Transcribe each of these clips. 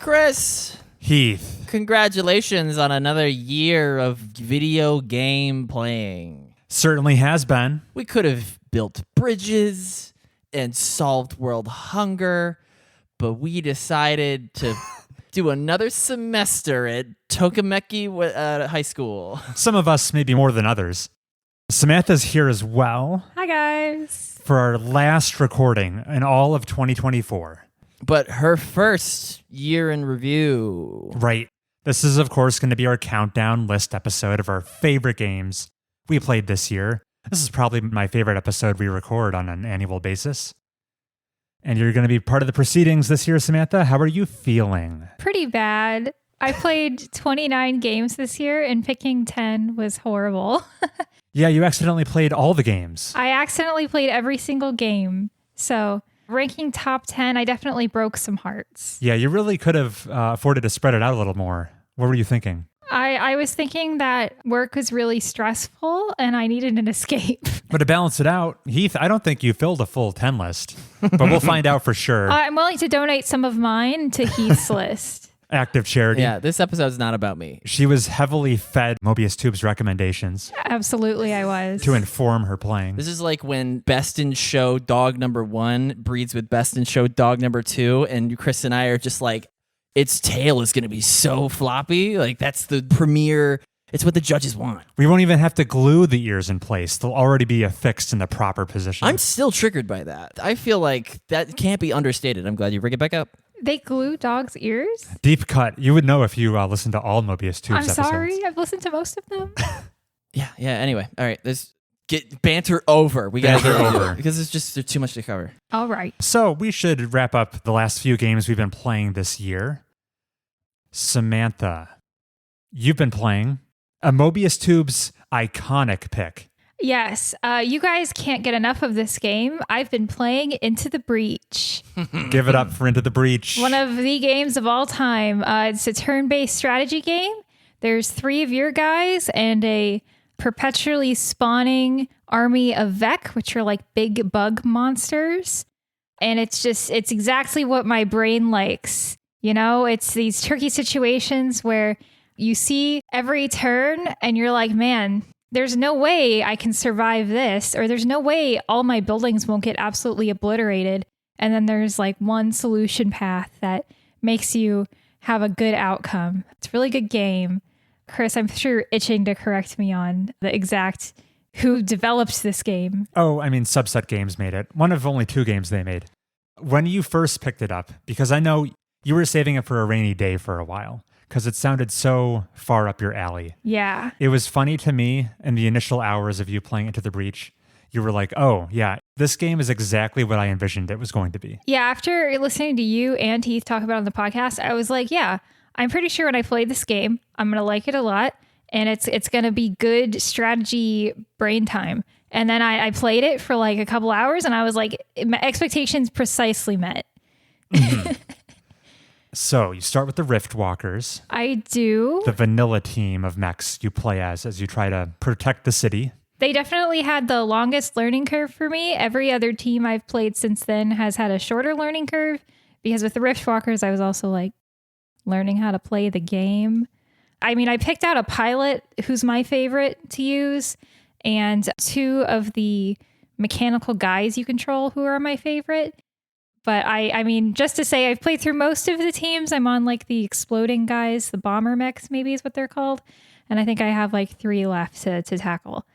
Chris. Heath. Congratulations on another year of video game playing. Certainly has been. We could have built bridges and solved world hunger, but we decided to do another semester at Tokimeki High School. Some of us maybe more than others. Samantha's here as well. Hi, guys. For our last recording in all of 2024. But her first year in review. Right. This is, of course, going to be our countdown list episode of our favorite games we played this year. This is probably my favorite episode we record on an annual basis. And you're going to be part of the proceedings this year, Samantha. How are you feeling? Pretty bad. I played 29 games this year, and picking 10 was horrible. Yeah, you accidentally played all the games. I accidentally played every single game. So ranking top 10, I definitely broke some hearts. Yeah, you really could have afforded to spread it out a little more. What were you thinking? I was thinking that work was really stressful and I needed an escape. But to balance it out, Heath, I don't think you filled a full 10 list, but we'll find out for sure. I'm willing to donate some of mine to Heath's list. Active charity. Yeah, this episode's not about me. She was heavily fed Mobius Tube's recommendations Absolutely, I was. to inform her playing. This is like when Best in Show dog number 1 breeds with Best in Show dog number 2, and Chris and I are just like, its tail is going to be so floppy. Like, that's the premiere. It's what the judges want. We won't even have to glue the ears in place. They'll already be affixed in the proper position. I'm still triggered by that. I feel like that can't be understated. I'm glad you bring it back up. They glue dogs' ears? Deep cut. You would know if you listened to all Mobius Tube's I'm episodes. sorry. I've listened to most of them. Yeah. Anyway, all right. Let's get banter over. We got to get Banter over over. because there's too much to cover. All right. So we should wrap up the last few games we've been playing this year. Samantha, you've been playing a Mobius Tube's iconic pick. Yes. You guys can't get enough of this game. I've been playing Into the Breach. Give it up for Into the Breach. One of the games of all time. It's a turn-based strategy game. There's 3 of your guys and a perpetually spawning army of Vec, which are like big bug monsters. And it's exactly what my brain likes. You know, it's these tricky situations where you see every turn and you're like, man, there's no way I can survive this, or there's no way all my buildings won't get absolutely obliterated. And then there's like one solution path that makes you have a good outcome. It's a really good game. Chris, I'm sure you're itching to correct me on the exact who developed this game. Oh, I mean, Subset Games made it. One of only 2 games they made. When you first picked it up, because I know you were saving it for a rainy day for a while, because it sounded so far up your alley. Yeah. It was funny to me in the initial hours of you playing Into the Breach. You were like, oh, yeah, this game is exactly what I envisioned it was going to be. Yeah, after listening to you and Heath talk about it on the podcast, I was like, yeah, I'm pretty sure when I play this game, I'm going to like it a lot, and it's going to be good strategy brain time. And then I played it for like a couple hours, and I was like, my expectations precisely met. Mm-hmm. So you start with the Rift Walkers. I do. The vanilla team of mechs you play as you try to protect the city. They definitely had the longest learning curve for me. Every other team I've played since then has had a shorter learning curve, because with the Rift Walkers, I was also like learning how to play the game. I mean, I picked out a pilot who's my favorite to use, and 2 of the mechanical guys you control who are my favorite. But I mean, just to say, I've played through most of the teams. I'm on like the exploding guys, the bomber mechs maybe is what they're called. And I think I have like 3 left to tackle.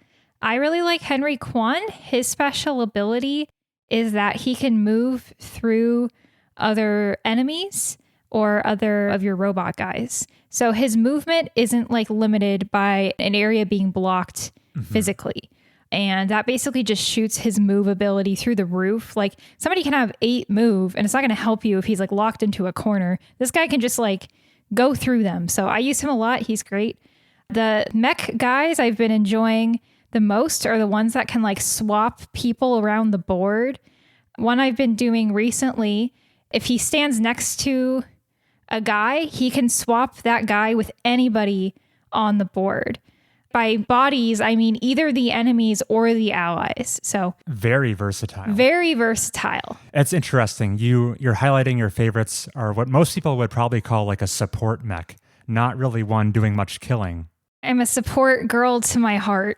I really like Henry Kwan. His special ability is that he can move through other enemies or other of your robot guys. So his movement isn't like limited by an area being blocked physically. And that basically just shoots his move ability through the roof. Like, somebody can have 8 move, and it's not going to help you if he's like locked into a corner. This guy can just like go through them. So I use him a lot. He's great. The mech guys I've been enjoying the most are the ones that can like swap people around the board. One I've been doing recently, if he stands next to a guy, he can swap that guy with anybody on the board. by bodies, I mean either the enemies or the allies. So Very versatile. very versatile. It's interesting. You're highlighting your favorites are what most people would probably call like a support mech, not really one doing much killing. I'm a support girl to my heart.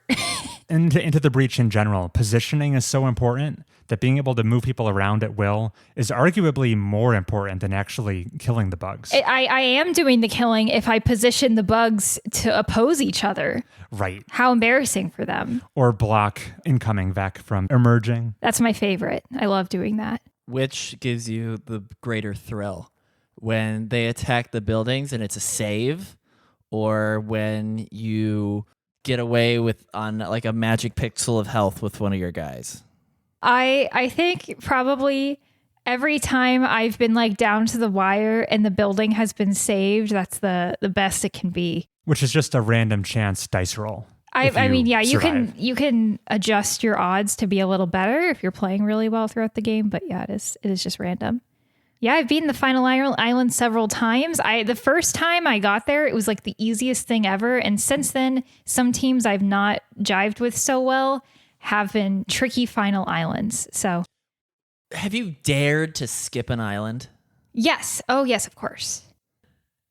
Into the Breach in general, positioning is so important that being able to move people around at will is arguably more important than actually killing the bugs. I am doing the killing if I position the bugs to oppose each other. Right. How embarrassing for them. Or block incoming Vec from emerging. That's my favorite. I love doing that. Which gives you the greater thrill? When they attack the buildings and it's a save, or when you get away with on like a magic pixel of health with one of your guys? I think probably every time I've been like down to the wire and the building has been saved, that's the best it can be. Which is just a random chance dice roll. I mean, yeah, survive. you can adjust your odds to be a little better if you're playing really well throughout the game, but yeah, it is just random. Yeah, I've beaten the final island several times. The first time I got there, it was like the easiest thing ever. And since then, some teams I've not jived with so well have been tricky final islands. So, have you dared to skip an island? Yes. Oh, yes, of course.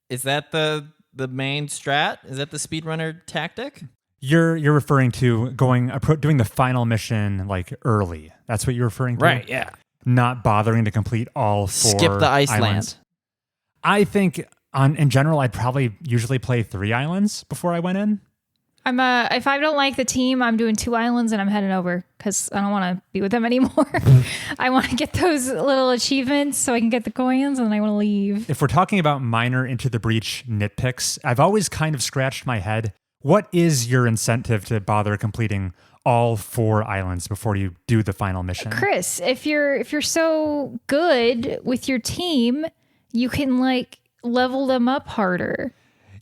Is that the main strat? Is that the speedrunner tactic? You're referring to doing the final mission like early. That's what you're referring to? Right, yeah. Not bothering to complete all 4 Skip the Iceland. islands. I think in general, I'd probably usually play 3 islands before I went in. If I don't like the team, I'm doing 2 islands and I'm heading over because I don't want to be with them anymore. I want to get those little achievements so I can get the coins and then I want to leave. If we're talking about minor Into the Breach nitpicks, I've always kind of scratched my head. What is your incentive to bother completing all 4 islands before you do the final mission? Chris, if you're so good with your team, you can like level them up harder.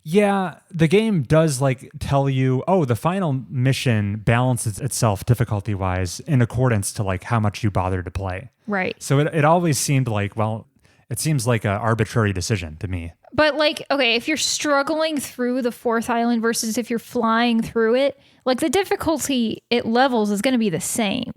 Yeah, the game does like tell you, oh, the final mission balances itself difficulty-wise in accordance to like how much you bother to play. Right. So it always seemed like, well, it seems like an arbitrary decision to me. But like, okay, if you're struggling through the 4th island versus if you're flying through it, like the difficulty it levels is going to be the same.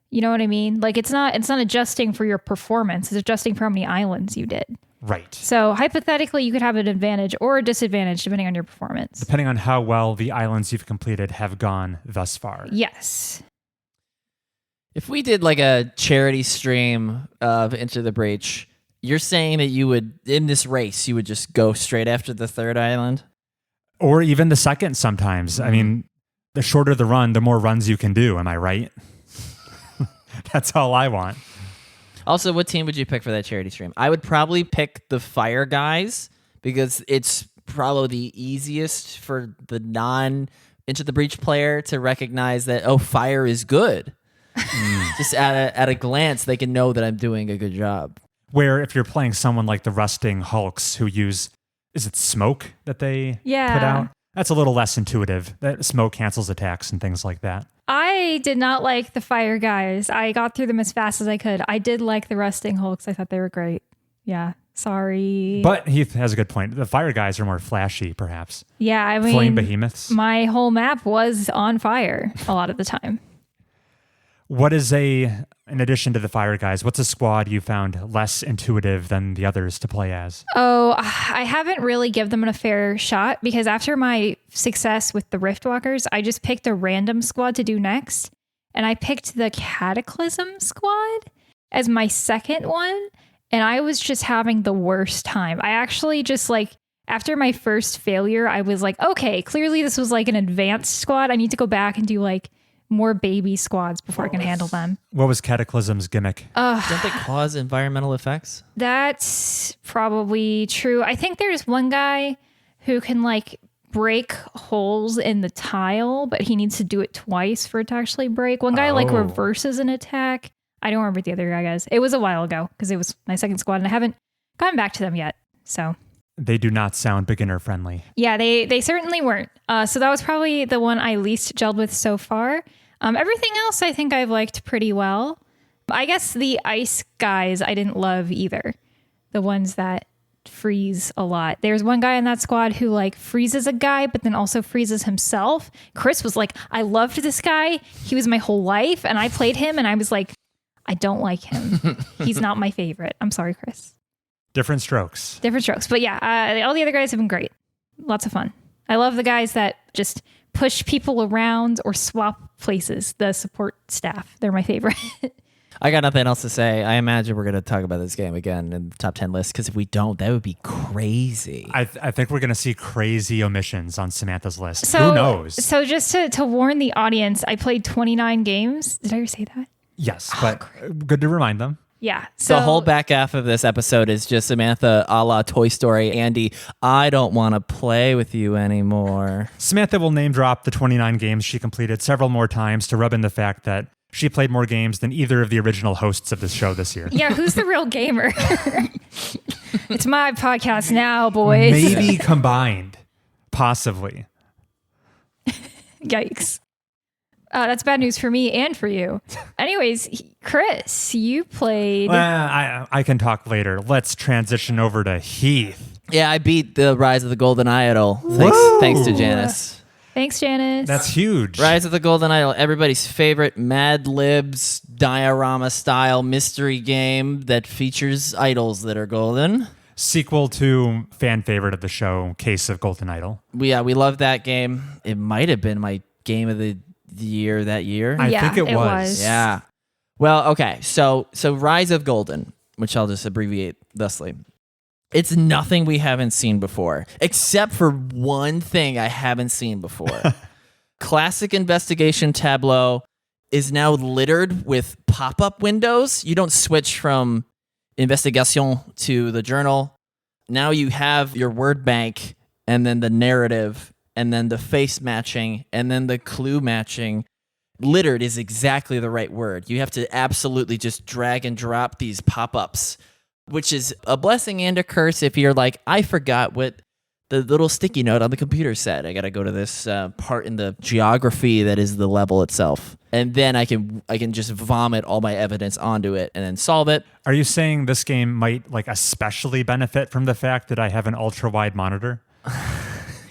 You know what I mean? Like it's not adjusting for your performance. It's adjusting for how many islands you did. Right. So hypothetically, you could have an advantage or a disadvantage depending on your performance. Depending on how well the islands you've completed have gone thus far. Yes. If we did like a charity stream of Into the Breach, you're saying that you would, in this race, you would just go straight after the 3rd island? Or even the 2nd sometimes. I mean, the shorter the run, the more runs you can do. Am I right? That's all I want. Also, what team would you pick for that charity stream? I would probably pick the Fire guys because it's probably the easiest for the non-Into the Breach player to recognize that, oh, Fire is good. Just at a glance, they can know that I'm doing a good job. Where if you're playing someone like the Rusting Hulks who use, is it smoke that they put out? That's a little less intuitive. That smoke cancels attacks and things like that. I did not like the Fire guys. I got through them as fast as I could. I did like the Rusting Hulks. I thought they were great. Yeah. Sorry. But Heath has a good point. The Fire guys are more flashy, perhaps. Yeah, I mean, Flame behemoths. My whole map was on fire a lot of the time. What is in addition to the Fire guys, what's a squad you found less intuitive than the others to play as? Oh, I haven't really given them a fair shot because after my success with the Riftwalkers, I just picked a random squad to do next. And I picked the Cataclysm squad as my second one. And I was just having the worst time. I actually just like, after my first failure, I was like, okay, clearly this was like an advanced squad. I need to go back and do like more baby squads before I can handle them. What was Cataclysm's gimmick? Don't they cause environmental effects? That's probably true. I think there's one guy who can like break holes in the tile, but he needs to do it twice for it to actually break. One guy like reverses an attack. I don't remember the other guy, guys. It was a while ago because it was my second squad and I haven't gotten back to them yet. So They do not sound beginner friendly. yeah, they certainly weren't. So that was probably the one I least gelled with so far. Everything else I think I've liked pretty well. I guess the ice guys I didn't love either. The ones that freeze a lot. There's one guy in that squad who like freezes a guy, but then also freezes himself. Chris was like, I loved this guy. He was my whole life. And I played him and I was like, I don't like him. He's not my favorite. I'm sorry, Chris. Different strokes. Different strokes. But yeah, all the other guys have been great. Lots of fun. I love the guys that just push people around or swap places. The support staff. They're my favorite. I got nothing else to say. I imagine we're going to talk about this game again in the top 10 list, because if we don't, that would be crazy. I think we're going to see crazy omissions on Samantha's list. So, who knows? So just to warn the audience, I played 29 games. Did I ever say that? Yes, but good to remind them. Yeah. So the whole back half of this episode is just Samantha a la Toy Story. Andy, I don't want to play with you anymore. Samantha will name drop the 29 games she completed several more times to rub in the fact that she played more games than either of the original hosts of this show this year. Yeah, who's the real gamer? It's my podcast now, boys. Maybe combined. Possibly. Yikes. That's bad news for me and for you. Anyways, Chris, you played... I can talk later. Let's transition over to Heath. Yeah, I beat the Rise of the Golden Idol. Thanks to Janice. Thanks, Janice. That's huge. Rise of the Golden Idol, everybody's favorite Mad Libs diorama style mystery game that features idols that are golden. Sequel to fan favorite of the show, Case of Golden Idol. We love that game. It might have been my game of the year that year. I think it was. Yeah. Well, okay. So Rise of Golden, which I'll just abbreviate thusly. It's nothing we haven't seen before, except for one thing I haven't seen before. Classic investigation tableau is now littered with pop-up windows. You don't switch from investigation to the journal. Now you have your word bank, and then the narrative, and then the face matching, and then the clue matching. Littered is exactly the right word. You have to absolutely just drag and drop these pop-ups, which is a blessing and a curse if you're like, I forgot what the little sticky note on the computer said. I got to go to this part in the geography that is the level itself. And then I can just vomit all my evidence onto it and then solve it. Are you saying this game might like especially benefit from the fact that I have an ultra-wide monitor?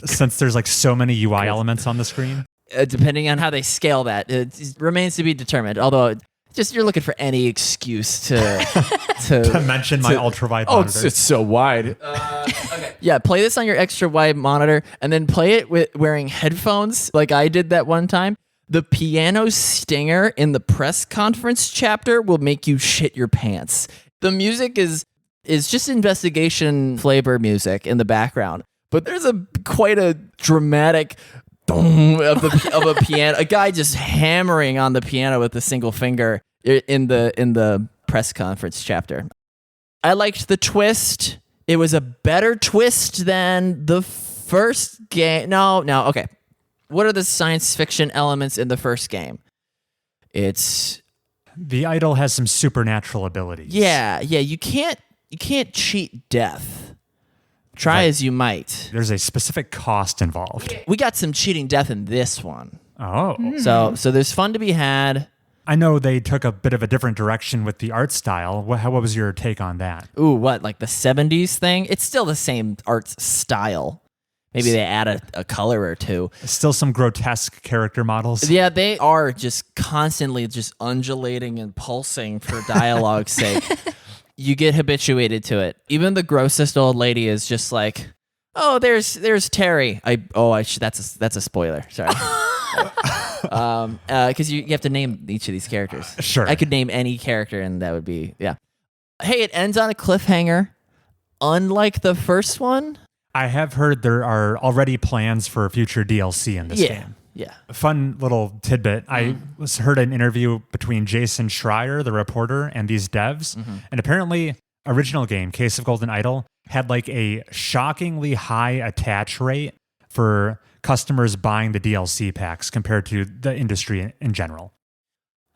Since there's like so many UI elements on the screen? Depending on how they scale that, it remains to be determined. Although, just you're looking for any excuse to mention my ultra-wide monitor. It's so wide. Okay. Yeah, play this on your extra wide monitor and then play it with wearing headphones like I did that one time. The piano stinger in the press conference chapter will make you shit your pants. The music is just investigation flavor music in the background, but there's quite a dramatic boom of a piano. A guy just hammering on the piano with a single finger in the press conference chapter. I liked the twist. It was a better twist than the first game. No, okay. What are the science fiction elements in the first game? It's the idol has some supernatural abilities. Yeah. You can't cheat death. Try as you might. There's a specific cost involved. We got some cheating death in this one. Oh. So there's fun to be had. I know they took a bit of a different direction with the art style. What was your take on that? Ooh, what, like the 70s thing? It's still the same art style. Maybe they add a color or two. Still some grotesque character models. Yeah, they are just constantly just undulating and pulsing for dialogue's sake. You get habituated to it. Even the grossest old lady is just like, oh, there's Terry. That's a spoiler. Sorry. Because you have to name each of these characters. Sure. I could name any character and that would be, yeah. Hey, it ends on a cliffhanger. Unlike the first one. I have heard there are already plans for future DLC in this game. Yeah. A fun little tidbit. I heard an interview between Jason Schreier, the reporter, and these devs. And apparently, original game, Case of Golden Idol, had like a shockingly high attach rate for customers buying the DLC packs compared to the industry in general.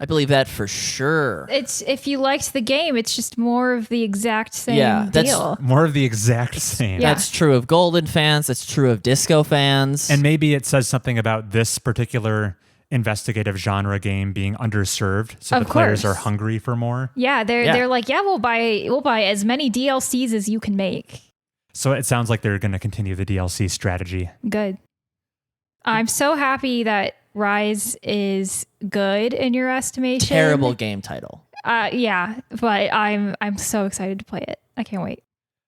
I believe that for sure. It's if you liked the game, it's just more of the exact same deal. More of the exact same. Yeah. That's true of Golden fans. That's true of Disco fans. And maybe it says something about this particular investigative genre game being underserved, so the players are hungry for more. Yeah, they're like, yeah, we'll buy as many DLCs as you can make. So it sounds like they're going to continue the DLC strategy. Good. I'm so happy that Rise is good in your estimation. Terrible game title. Yeah, but I'm so excited to play it. I can't wait.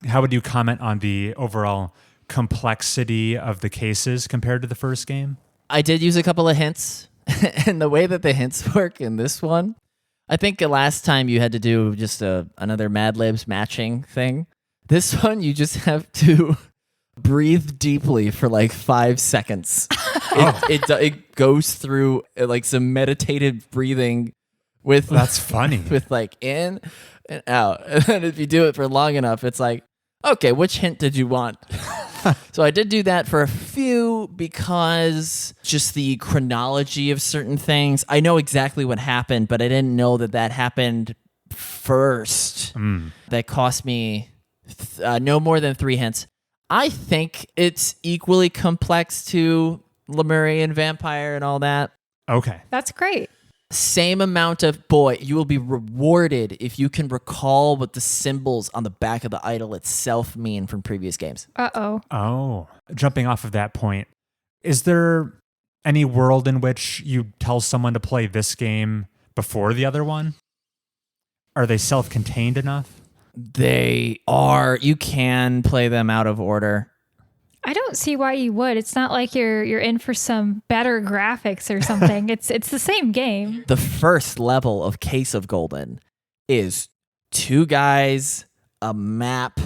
How would you comment on the overall complexity of the cases compared to the first game? I did use a couple of hints, and the way that the hints work in this one, I think last time you had to do just another Mad Libs matching thing. This one, you just have to breathe deeply for like 5 seconds. It goes through like some meditative breathing with That's funny. with like in and out. And then if you do it for long enough, it's like, okay, which hint did you want? So I did do that for a few because just the chronology of certain things. I know exactly what happened, but I didn't know that happened first. That cost me no more than 3 hints. I think it's equally complex to Lemurian Vampire and all that. Okay. That's great. Same amount of, boy, you will be rewarded if you can recall what the symbols on the back of the idol itself mean from previous games. Uh-oh. Oh, jumping off of that point, is there any world in which you tell someone to play this game before the other one? Are they self-contained enough? They are. You can play them out of order. I don't see why you would. It's not like you're in for some better graphics or something. It's the same game. The first level of Case of Golden is 2 guys, a map.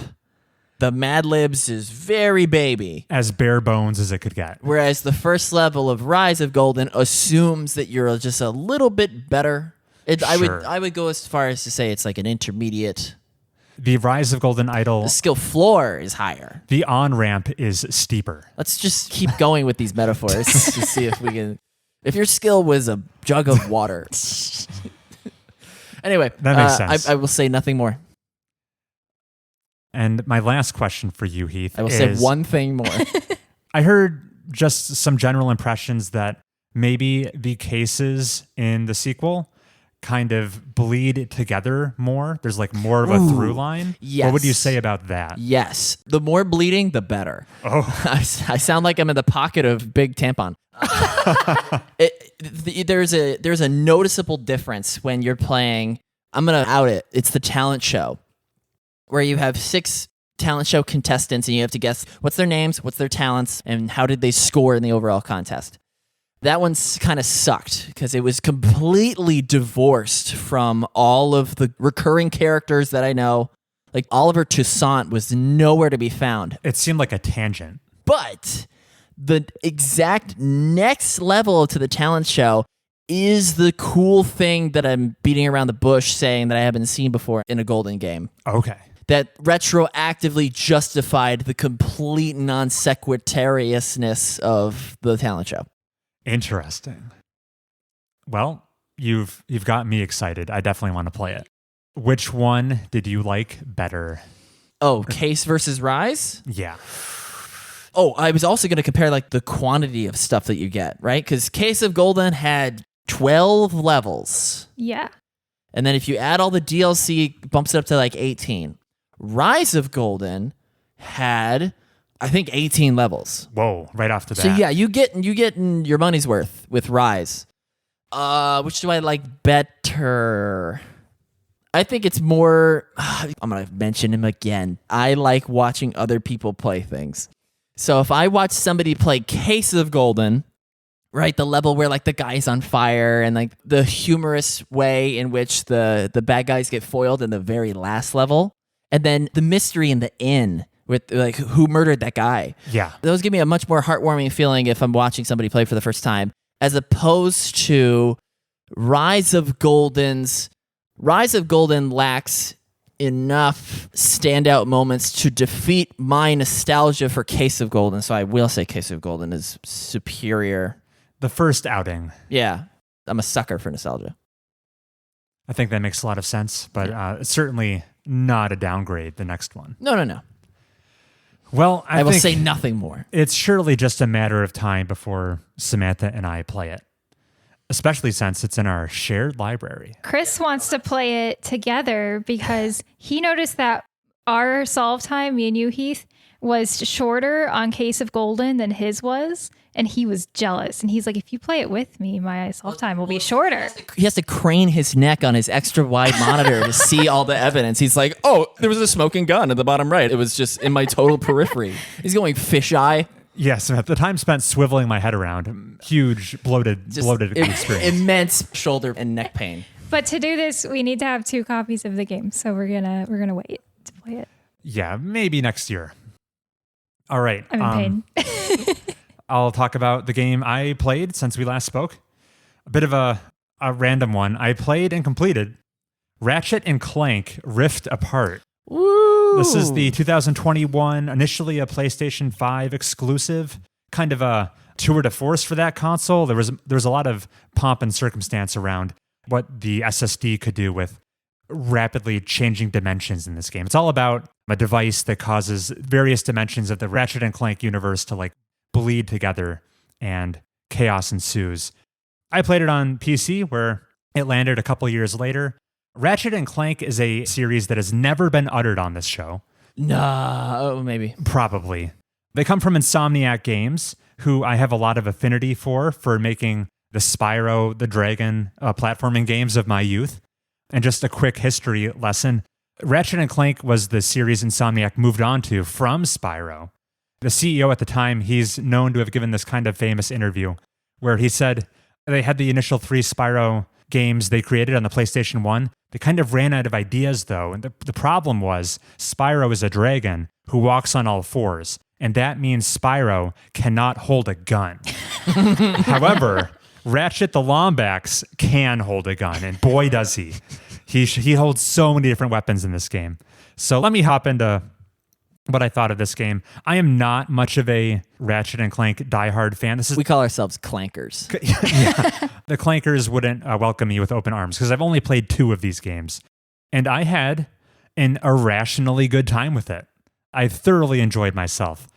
The Mad Libs is very baby. As bare bones as it could get. Whereas the first level of Rise of Golden assumes that you're just a little bit better. Sure. I would go as far as to say it's like an intermediate. The Rise of Golden Idol, The skill floor is higher. the on-ramp is steeper. Let's just keep going with these metaphors to see if we can. If your skill was a jug of water. Anyway, That makes sense. I will say nothing more. And my last question for you, Heath, I will is say one thing more. I heard just some general impressions that maybe the cases in the sequel kind of bleed together more. There's like more of a through line. Yes. What would you say about that? Yes, the more bleeding, the better. Oh, I sound like I'm in the pocket of Big Tampon. There's a noticeable difference when you're playing. I'm gonna out it. It's the talent show, where you have 6 talent show contestants, and you have to guess what's their names, what's their talents, and how did they score in the overall contest. That one's kind of sucked because it was completely divorced from all of the recurring characters that I know. Like Oliver Toussaint was nowhere to be found. it seemed like a tangent. But the exact next level to the talent show is the cool thing that I'm beating around the bush saying that I haven't seen before in a Golden game. Okay. That retroactively justified the complete non sequitariousness of the talent show. Interesting. Well, you've got me excited. I definitely want to play it. Which one did you like better? Oh, Case versus Rise? Yeah. Oh, I was also going to compare like the quantity of stuff that you get, right? Because Case of Golden had 12 levels. Yeah. And then if you add all the DLC, it bumps it up to like 18. Rise of Golden had, I think, 18 levels. Whoa, right off the bat. So yeah, you get your money's worth with Rise. Which do I like better? I think it's more. I'm gonna mention him again. I like watching other people play things. So if I watch somebody play Case of Golden, right, the level where like the guy's on fire and like the humorous way in which the bad guys get foiled in the very last level, and then the mystery in the inn with like who murdered that guy. Yeah. Those give me a much more heartwarming feeling if I'm watching somebody play for the first time, as opposed to Rise of Golden lacks enough standout moments to defeat my nostalgia for Case of Golden. So I will say Case of Golden is superior. The first outing. Yeah, I'm a sucker for nostalgia. I think that makes a lot of sense, but it's certainly not a downgrade, the next one. No. Well, I will think say nothing more. it's surely just a matter of time before Samantha and I play it, especially since it's in our shared library. Chris wants to play it together because he noticed that our solve time, me and you, Heath, was shorter on Case of Golden than his was. And he was jealous. And he's like, if you play it with me, my solve time will be shorter. He has to crane his neck on his extra wide monitor to see all the evidence. He's like, oh, there was a smoking gun at the bottom right. It was just in my total periphery. He's going fisheye. Yes, at the time spent swiveling my head around. Huge, bloated experience. Immense shoulder and neck pain. But to do this, we need to have 2 copies of the game. So we're gonna wait to play it. Yeah, maybe next year. All right. I'm in pain. I'll talk about the game I played since we last spoke. A bit of a random one. I played and completed Ratchet and Clank Rift Apart. Woo! This is the 2021, initially a PlayStation 5 exclusive, kind of a tour de force for that console. There was a lot of pomp and circumstance around what the SSD could do with rapidly changing dimensions in this game. It's all about a device that causes various dimensions of the Ratchet and Clank universe to like bleed together and chaos ensues. I played it on PC where it landed a couple years later. Ratchet and Clank is a series that has never been uttered on this show. No, maybe. Probably. They come from Insomniac Games, who I have a lot of affinity for making the Spyro the Dragon platforming games of my youth. And just a quick history lesson. Ratchet and Clank was the series Insomniac moved on to from Spyro. The CEO at the time, he's known to have given this kind of famous interview where he said they had the initial 3 Spyro games they created on the PlayStation 1. They kind of ran out of ideas, though. And the problem was Spyro is a dragon who walks on all 4s. And that means Spyro cannot hold a gun. However, Ratchet the Lombax can hold a gun. And boy, does he. He holds so many different weapons in this game. So let me hop into what I thought of this game. I am not much of a Ratchet and Clank diehard fan. We call ourselves clankers. Yeah. The clankers wouldn't welcome me with open arms because I've only played 2 of these games. And I had an irrationally good time with it. I thoroughly enjoyed myself.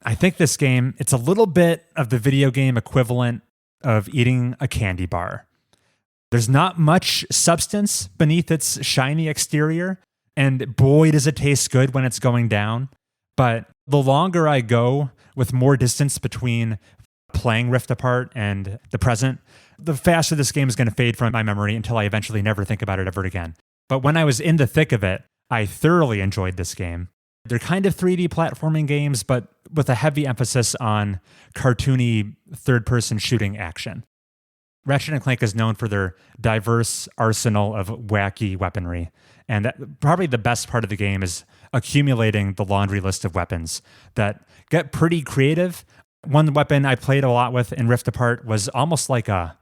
I think this game, it's a little bit of the video game equivalent of eating a candy bar. There's not much substance beneath its shiny exterior, and boy, does it taste good when it's going down. But the longer I go with more distance between playing Rift Apart and the present, the faster this game is going to fade from my memory until I eventually never think about it ever again. But when I was in the thick of it, I thoroughly enjoyed this game. They're kind of 3D platforming games, but with a heavy emphasis on cartoony third-person shooting action. Ratchet and Clank is known for their diverse arsenal of wacky weaponry. And probably the best part of the game is accumulating the laundry list of weapons that get pretty creative. One weapon I played a lot with in Rift Apart was almost like a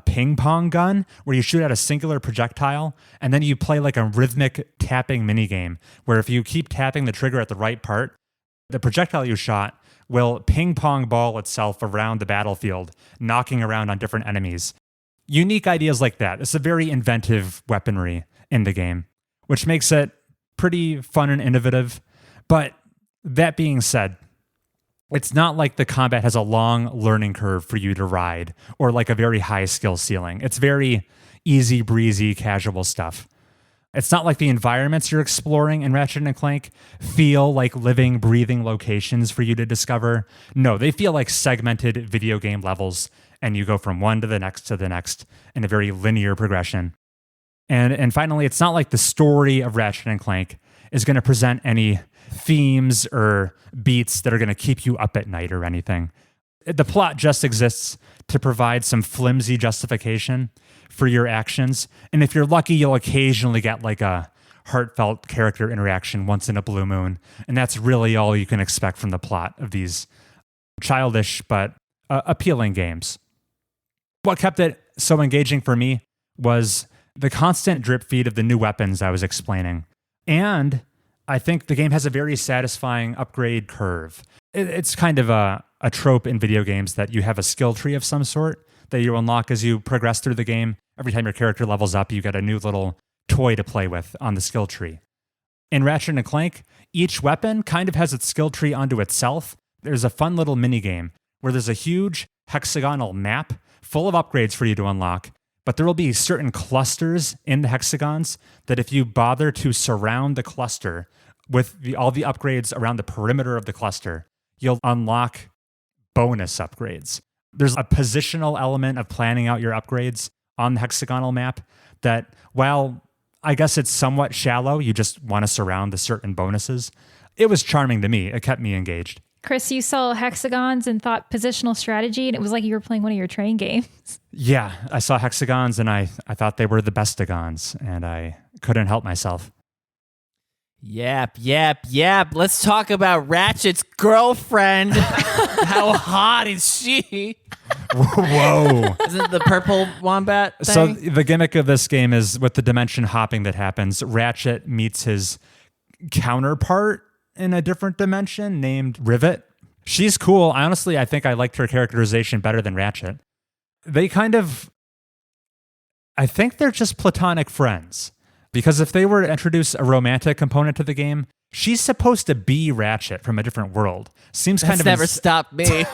ping pong gun where you shoot at a singular projectile and then you play like a rhythmic tapping minigame where if you keep tapping the trigger at the right part, the projectile you shot will ping pong ball itself around the battlefield, knocking around on different enemies. Unique ideas like that. It's a very inventive weaponry in the game, which makes it pretty fun and innovative. But that being said, it's not like the combat has a long learning curve for you to ride or like a very high skill ceiling. It's very easy breezy, casual stuff. It's not like the environments you're exploring in Ratchet and Clank feel like living, breathing locations for you to discover. No, they feel like segmented video game levels, and you go from one to the next in a very linear progression. And finally, it's not like the story of Ratchet and Clank is going to present any themes or beats that are going to keep you up at night or anything. The plot just exists to provide some flimsy justification for your actions. And if you're lucky, you'll occasionally get like a heartfelt character interaction once in a blue moon. And that's really all you can expect from the plot of these childish but appealing games. What kept it so engaging for me was the constant drip feed of the new weapons I was explaining. And I think the game has a very satisfying upgrade curve. It's kind of a trope in video games that you have a skill tree of some sort that you unlock as you progress through the game. Every time your character levels up, you get a new little toy to play with on the skill tree. In Ratchet and Clank, each weapon kind of has its skill tree unto itself. There's a fun little mini game where there's a huge hexagonal map full of upgrades for you to unlock, but there will be certain clusters in the hexagons that if you bother to surround the cluster with all the upgrades around the perimeter of the cluster, you'll unlock bonus upgrades. There's a positional element of planning out your upgrades on the hexagonal map that, while I guess it's somewhat shallow, you just want to surround the certain bonuses. It was charming to me. It kept me engaged. Chris, you saw hexagons and thought positional strategy, and it was like you were playing one of your train games. Yeah, I saw hexagons and I thought they were the bestagons, and I couldn't help myself. Yep. Let's talk about Ratchet's girlfriend. How hot is she? Whoa. Isn't it the purple wombat thing? So the gimmick of this game is with the dimension hopping that happens, Ratchet meets his counterpart in a different dimension named Rivet. She's cool. I think I liked her characterization better than Ratchet. They I think they're just platonic friends. Because if they were to introduce a romantic component to the game, she's supposed to be Ratchet from a different world. Seems kind of never stopped me.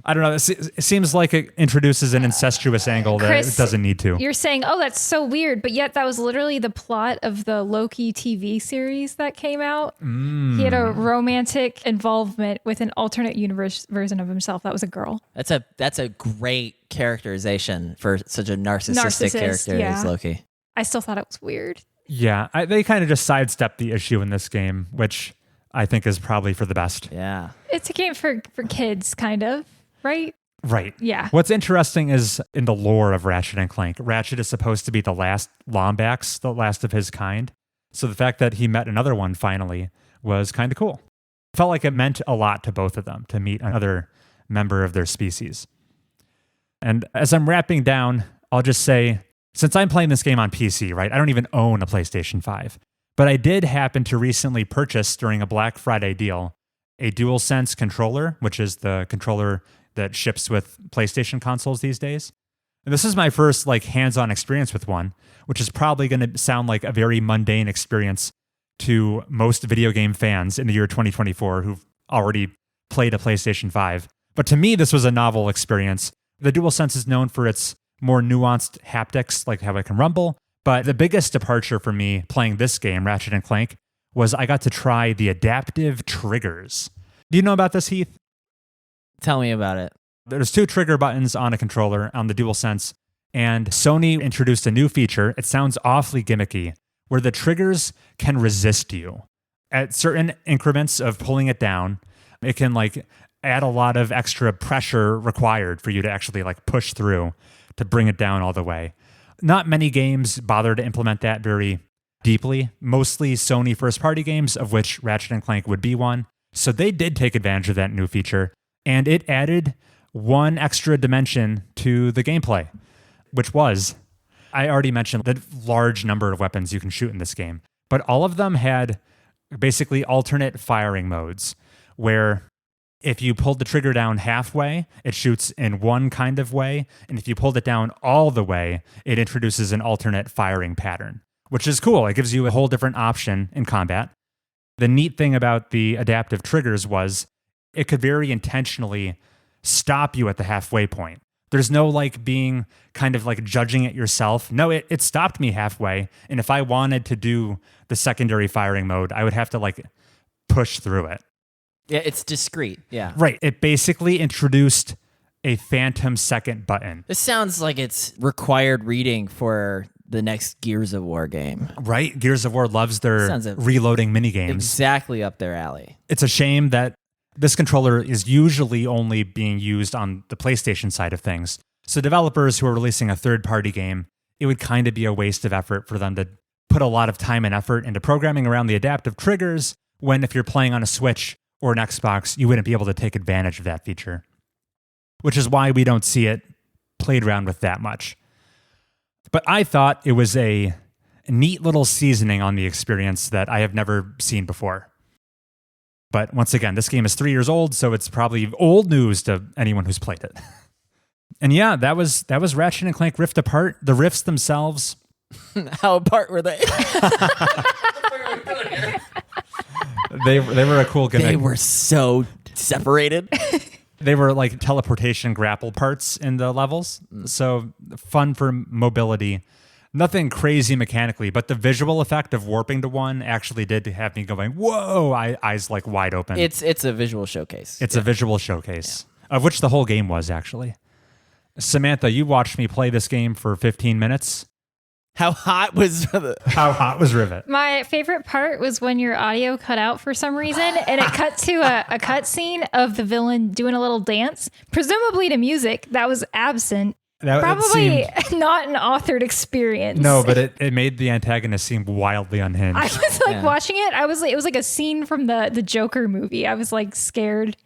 I don't know. It seems like it introduces an incestuous angle that Chris, it doesn't need to. You're saying, oh, that's so weird, but yet that was literally the plot of the Loki TV series that came out. He had a romantic involvement with an alternate universe version of himself. That was a girl. That's a great characterization for such a narcissistic character as Loki. I still thought it was weird. Yeah, they kind of just sidestepped the issue in this game, which I think is probably for the best. Yeah. It's a game for kids, kind of. Right? Right. Yeah. What's interesting is in the lore of Ratchet and Clank, Ratchet is supposed to be the last Lombax, the last of his kind. So the fact that he met another one finally was kind of cool. Felt like it meant a lot to both of them to meet another member of their species. And as I'm wrapping down, I'll just say, since I'm playing this game on PC, right, I don't even own a PlayStation 5. But I did happen to recently purchase during a Black Friday deal a DualSense controller, which is the controller that ships with PlayStation consoles these days. And this is my first hands-on experience with one, which is probably going to sound like a very mundane experience to most video game fans in the year 2024 who've already played a PlayStation 5. But to me, this was a novel experience. The DualSense is known for its more nuanced haptics, like how it can rumble. But the biggest departure for me playing this game, Ratchet and Clank, was I got to try the adaptive triggers. Do you know about this, Heath? Tell me about it. There's 2 trigger buttons on a controller on the DualSense, and Sony introduced a new feature. It sounds awfully gimmicky, where the triggers can resist you. At certain increments of pulling it down, it can add a lot of extra pressure required for you to actually push through to bring it down all the way. Not many games bother to implement that very deeply. Mostly Sony first-party games, of which Ratchet and Clank would be one. So they did take advantage of that new feature. And it added one extra dimension to the gameplay, which was, I already mentioned the large number of weapons you can shoot in this game, but all of them had basically alternate firing modes, where if you pulled the trigger down halfway, it shoots in one kind of way, and if you pulled it down all the way, it introduces an alternate firing pattern, which is cool. It gives you a whole different option in combat. The neat thing about the adaptive triggers was it could very intentionally stop you at the halfway point. There's no being kind of judging it yourself. No, it stopped me halfway. And if I wanted to do the secondary firing mode, I would have to push through it. Yeah, it's discreet. Yeah. Right. It basically introduced a phantom second button. This sounds like it's required reading for the next Gears of War game. Right? Gears of War loves their reloading minigames. Exactly up their alley. It's a shame that this controller is usually only being used on the PlayStation side of things. So developers who are releasing a third-party game, it would kind of be a waste of effort for them to put a lot of time and effort into programming around the adaptive triggers when if you're playing on a Switch or an Xbox, you wouldn't be able to take advantage of that feature. Which is why we don't see it played around with that much. But I thought it was a neat little seasoning on the experience that I have never seen before. But once again, this game is 3 years old, so it's probably old news to anyone who's played it. And yeah, that was Ratchet and Clank Rift Apart. The rifts themselves. How apart were they? They were a cool gimmick. They were so separated. They were teleportation grapple parts in the levels. So fun for mobility. Nothing crazy mechanically, but the visual effect of warping to one actually did have me going, whoa, eyes like wide open. It's a visual showcase. It's a visual showcase, of which the whole game was actually. Samantha, you watched me play this game for 15 minutes. How hot was Rivet? My favorite part was when your audio cut out for some reason and it cut to a cutscene of the villain doing a little dance, presumably to music that was absent. Probably not an authored experience. No, but it made the antagonist seem wildly unhinged. I was watching it. It was like a scene from the Joker movie. I was like scared. It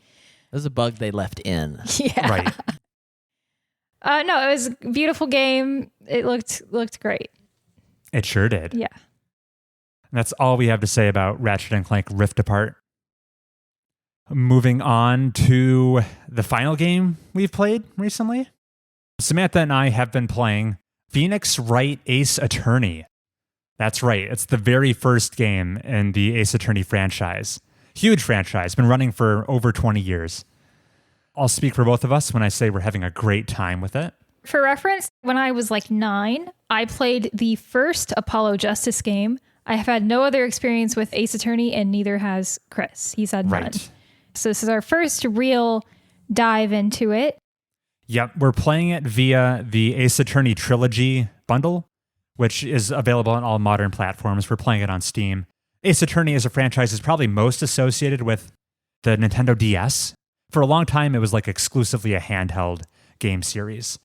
was a bug they left in. Yeah. Right. No, it was a beautiful game. It looked great. It sure did. Yeah. And that's all we have to say about Ratchet and Clank Rift Apart. Moving on to the final game we've played recently. Samantha and I have been playing Phoenix Wright Ace Attorney. That's right. It's the very first game in the Ace Attorney franchise. Huge franchise. Been running for over 20 years. I'll speak for both of us when I say we're having a great time with it. For reference, when I was like 9, I played the first Apollo Justice game. I have had no other experience with Ace Attorney, and neither has Chris. He's had none. Right. So this is our first real dive into it. Yep, we're playing it via the Ace Attorney Trilogy bundle, which is available on all modern platforms. We're playing it on Steam. Ace Attorney as a franchise is probably most associated with the Nintendo DS. For a long time, it was like exclusively a handheld game series,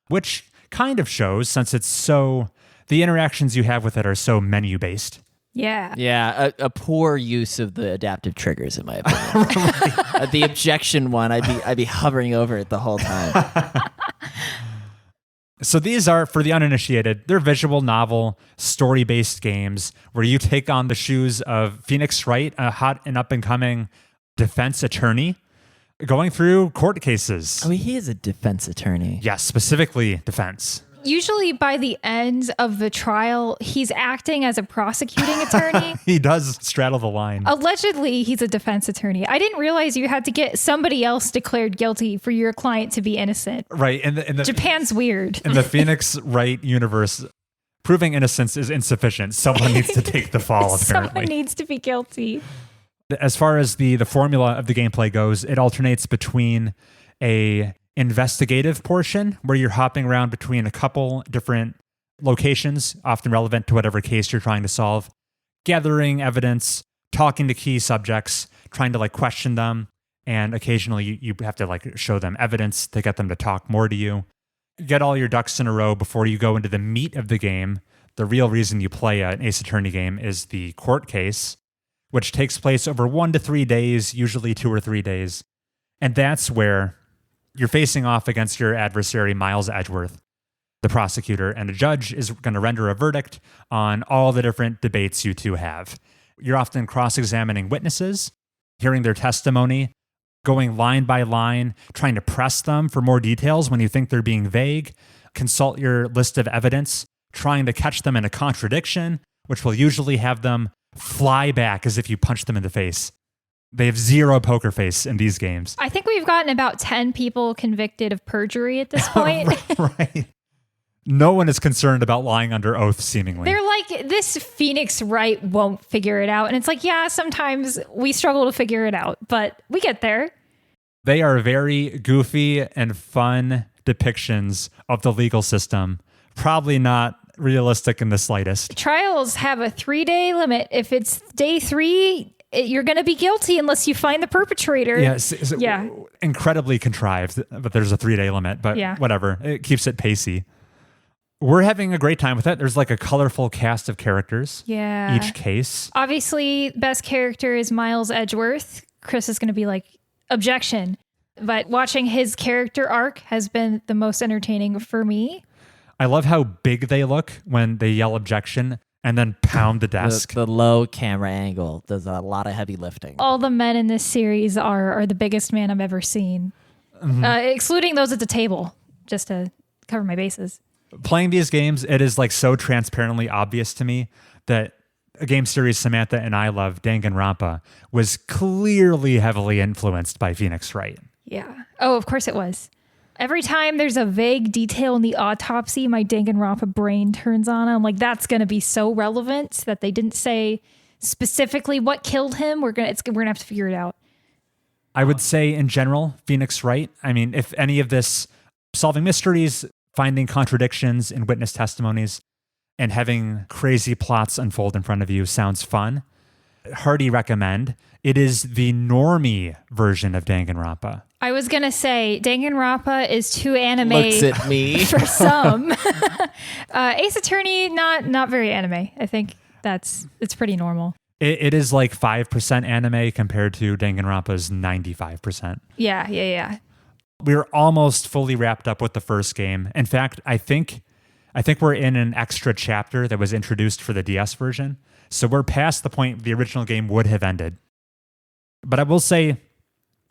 which kind of shows since the interactions you have with it are so menu-based. Yeah. Yeah, a poor use of the adaptive triggers, in my opinion. The objection one, I'd be hovering over it the whole time. So these are, for the uninitiated, they're visual novel, story-based games where you take on the shoes of Phoenix Wright, a hot and up-and-coming defense attorney, going through court cases. I mean, he is a defense attorney. Yes, specifically defense. Usually by the end of the trial, he's acting as a prosecuting attorney. He does straddle the line. Allegedly, he's a defense attorney. I didn't realize you had to get somebody else declared guilty for your client to be innocent. Right. In the Japan's weird. In the Phoenix Wright universe, proving innocence is insufficient. Someone needs to take the fall, apparently. Someone needs to be guilty. As far as the formula of the gameplay goes, it alternates between a investigative portion where you're hopping around between a couple different locations, often relevant to whatever case you're trying to solve, gathering evidence, talking to key subjects, trying to like question them, and occasionally you have to like show them evidence to get them to talk more to you. Get all your ducks in a row before you go into the meat of the game. The real reason you play an Ace Attorney game is the court case, which takes place over 1 to 3 days, usually 2 or 3 days. And that's where you're facing off against your adversary, Miles Edgeworth, the prosecutor, and a judge is going to render a verdict on all the different debates you two have. You're often cross-examining witnesses, hearing their testimony, going line by line, trying to press them for more details when you think they're being vague, consult your list of evidence, trying to catch them in a contradiction, which will usually have them fly back as if you punched them in the face. They have zero poker face in these games. I think we've gotten about 10 people convicted of perjury at this point. Right. No one is concerned about lying under oath, seemingly. They're like, this Phoenix Wright won't figure it out. And it's like, yeah, sometimes we struggle to figure it out, but we get there. They are very goofy and fun depictions of the legal system. Probably not realistic in the slightest. Trials have a 3-day limit. If it's day 3, you're going to be guilty unless you find the perpetrator. Yes, yeah. Incredibly contrived, but there's a 3-day limit, but yeah. Whatever. It keeps it pacey. We're having a great time with it. There's like a colorful cast of characters. Yeah. Each case. Obviously, best character is Miles Edgeworth. Chris is going to be like, objection. But watching his character arc has been the most entertaining for me. I love how big they look when they yell objection and then pound the desk. The low camera angle does a lot of heavy lifting. All the men in this series are the biggest man I've ever seen, excluding those at the table, just to cover my bases. Playing these games, it is like so transparently obvious to me that a game series Samantha and I love, Danganronpa, was clearly heavily influenced by Phoenix Wright. Yeah. Oh, of course it was. Every time there's a vague detail in the autopsy, my Danganronpa brain turns on. I'm like, that's going to be so relevant that they didn't say specifically what killed him. We're gonna have to figure it out. I would say in general, Phoenix Wright. I mean, if any of this solving mysteries, finding contradictions in witness testimonies, and having crazy plots unfold in front of you sounds fun, hearty recommend. It is the normie version of Danganronpa. I was going to say Danganronpa is too anime Looks at me. for some. Ace Attorney, not very anime. I think it's pretty normal. It is like 5% anime compared to Danganronpa's 95%. Yeah. We're almost fully wrapped up with the first game. In fact, I think we're in an extra chapter that was introduced for the DS version. So we're past the point the original game would have ended. But I will say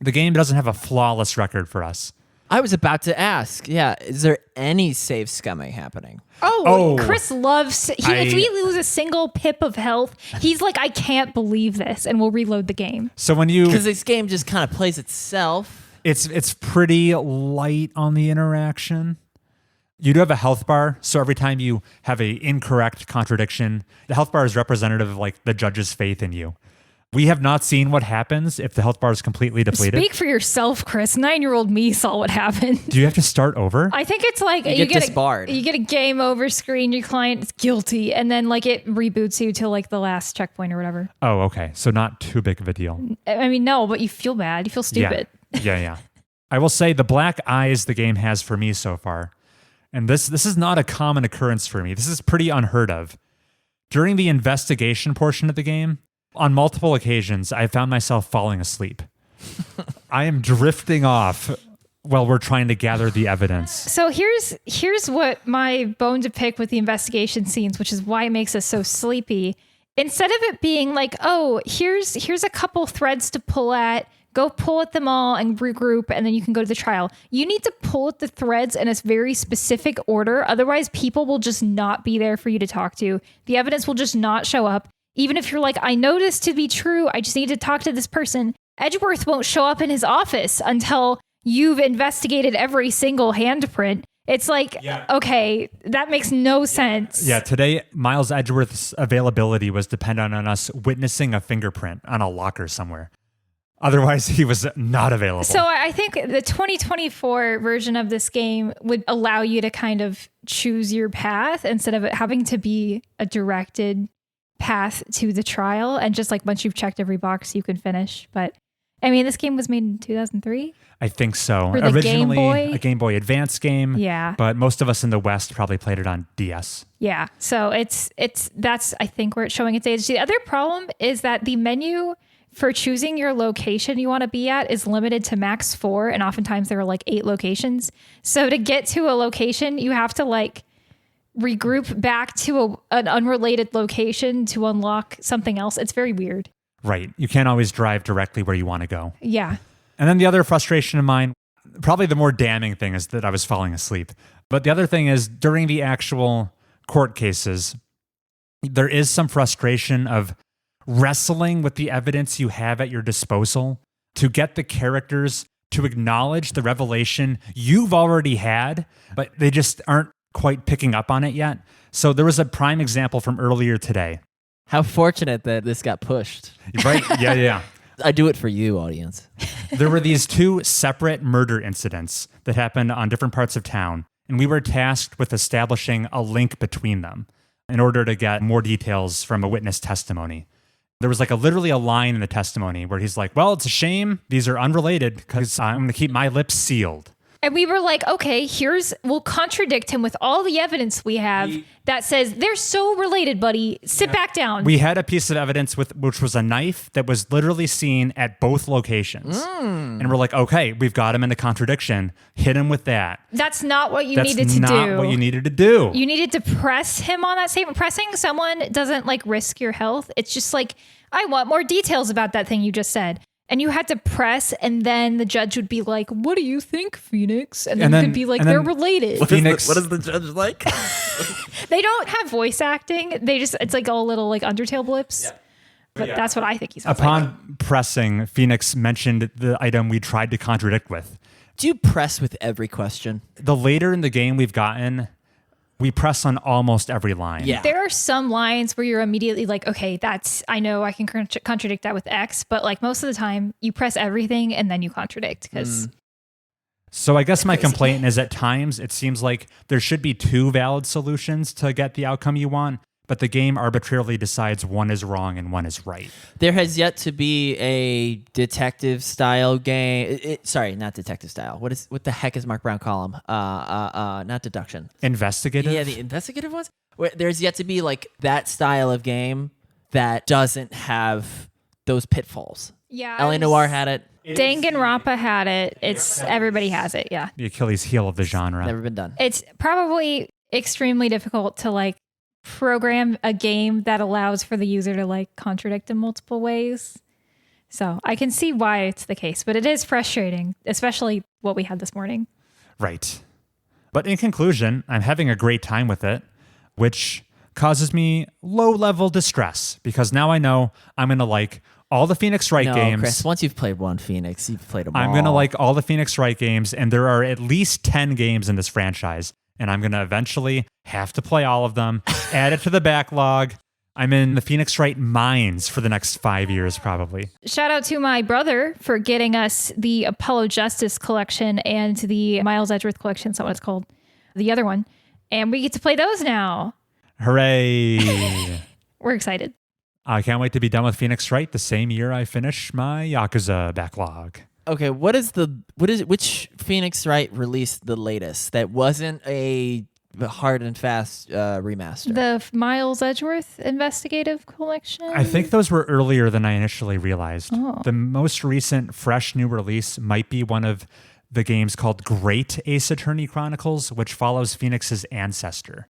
the game doesn't have a flawless record for us. I was about to ask, is there any save scumming happening? Oh, Chris loves... if we lose a single pip of health, he's like, I can't believe this, and we'll reload the game. So when you... Because this game just kind of plays itself. It's pretty light on the interaction. You do have a health bar, so every time you have an incorrect contradiction, the health bar is representative of like the judge's faith in you. We have not seen what happens if the health bar is completely depleted. Speak for yourself, Chris. 9-year-old me saw what happened. Do you have to start over? I think it's like you get disbarred. You get a game over screen, your client is guilty, and then like it reboots you to like the last checkpoint or whatever. Oh, okay. So not too big of a deal. I mean, no, but you feel bad. You feel stupid. Yeah. I will say the black eyes the game has for me so far, and this is not a common occurrence for me. This is pretty unheard of. During the investigation portion of the game, on multiple occasions, I found myself falling asleep. I am drifting off while we're trying to gather the evidence. So here's what my bone to pick with the investigation scenes, which is why it makes us so sleepy. Instead of it being like, oh, here's a couple threads to pull at, go pull at them all and regroup, and then you can go to the trial. You need to pull at the threads in a very specific order. Otherwise, people will just not be there for you to talk to. The evidence will just not show up. Even if you're like, I know this to be true, I just need to talk to this person. Edgeworth won't show up in his office until you've investigated every single handprint. It's like, okay, that makes no sense. Yeah, today, Miles Edgeworth's availability was dependent on us witnessing a fingerprint on a locker somewhere. Otherwise, he was not available. So I think the 2024 version of this game would allow you to kind of choose your path instead of it having to be a directed path to the trial, and just like once you've checked every box you can finish. But I mean, this game was made in 2003. I think so. For the Originally Game Boy? a Game Boy Advance game. Yeah. But most of us in the West probably played it on DS. Yeah. So that's I think where it's showing its age. The other problem is that the menu for choosing your location you want to be at is limited to max 4, and oftentimes there are like 8 locations. So to get to a location, you have to like regroup back to an unrelated location to unlock something else. It's very weird. Right. You can't always drive directly where you want to go. Yeah. And then the other frustration of mine, probably the more damning thing, is that I was falling asleep. But the other thing is, during the actual court cases, there is some frustration of wrestling with the evidence you have at your disposal to get the characters to acknowledge the revelation you've already had, but they just aren't quite picking up on it yet. So there was a prime example from earlier today. How fortunate that this got pushed. Right? Yeah. I do it for you, audience. There were these 2 separate murder incidents that happened on different parts of town, and we were tasked with establishing a link between them in order to get more details from a witness testimony. There was like literally a line in the testimony where he's like, well, it's a shame these are unrelated because I'm going to keep my lips sealed. And we were like, okay, we'll contradict him with all the evidence we have that says they're so related, buddy. Sit back down. We had a piece of evidence which was a knife that was literally seen at both locations. And we're like, okay, we've got him in a contradiction. Hit him with that. That's not what you needed to do. That's not what you needed to do. You needed to press him on that statement. Pressing someone doesn't like risk your health. It's just like, I want more details about that thing you just said. And you had to press, and then the judge would be like, what do you think, Phoenix? And then you could be like, they're related. What is the judge like? They don't have voice acting. It's like all little like Undertale blips. Yeah. But that's what I think he's Upon pressing, Phoenix mentioned the item we tried to contradict with. Do you press with every question? The later in the game we've gotten, we press on almost every line. Yeah. There are some lines where you're immediately like, okay, I know I can contradict that with X, but like most of the time you press everything and then you contradict because. So I guess my complaint is at times it seems like there should be two valid solutions to get the outcome you want, but the game arbitrarily decides one is wrong and one is right. There has yet to be a detective style game. Sorry, not detective style. What the heck is Mark Brown call them? Not deduction. Investigative? Yeah, the investigative ones. There's yet to be like that style of game that doesn't have those pitfalls. Yeah. L.A. Noire had it. Danganronpa had it. Everybody has it. Yeah. The Achilles heel of the genre. Never been done. It's probably extremely difficult to like program a game that allows for the user to like contradict in multiple ways. So I can see why it's the case, but it is frustrating, especially what we had this morning. Right. But in conclusion, I'm having a great time with it, which causes me low-level distress because now I know I'm going to like all the Phoenix Wright games. Chris, once you've played one Phoenix, you've played them all. I'm going to like all the Phoenix Wright games, and there are at least 10 games in this franchise, and I'm going to eventually have to play all of them, add it to the backlog. I'm in the Phoenix Wright mines for the next 5 years, probably. Shout out to my brother for getting us the Apollo Justice collection and the Miles Edgeworth collection, that's what it's called, the other one. And we get to play those now. Hooray. We're excited. I can't wait to be done with Phoenix Wright the same year I finish my Yakuza backlog. Okay, which Phoenix Wright released the latest that wasn't a hard and fast remaster? The Miles Edgeworth Investigative Collection? I think those were earlier than I initially realized. Oh. The most recent fresh new release might be one of the games called Great Ace Attorney Chronicles, which follows Phoenix's ancestor.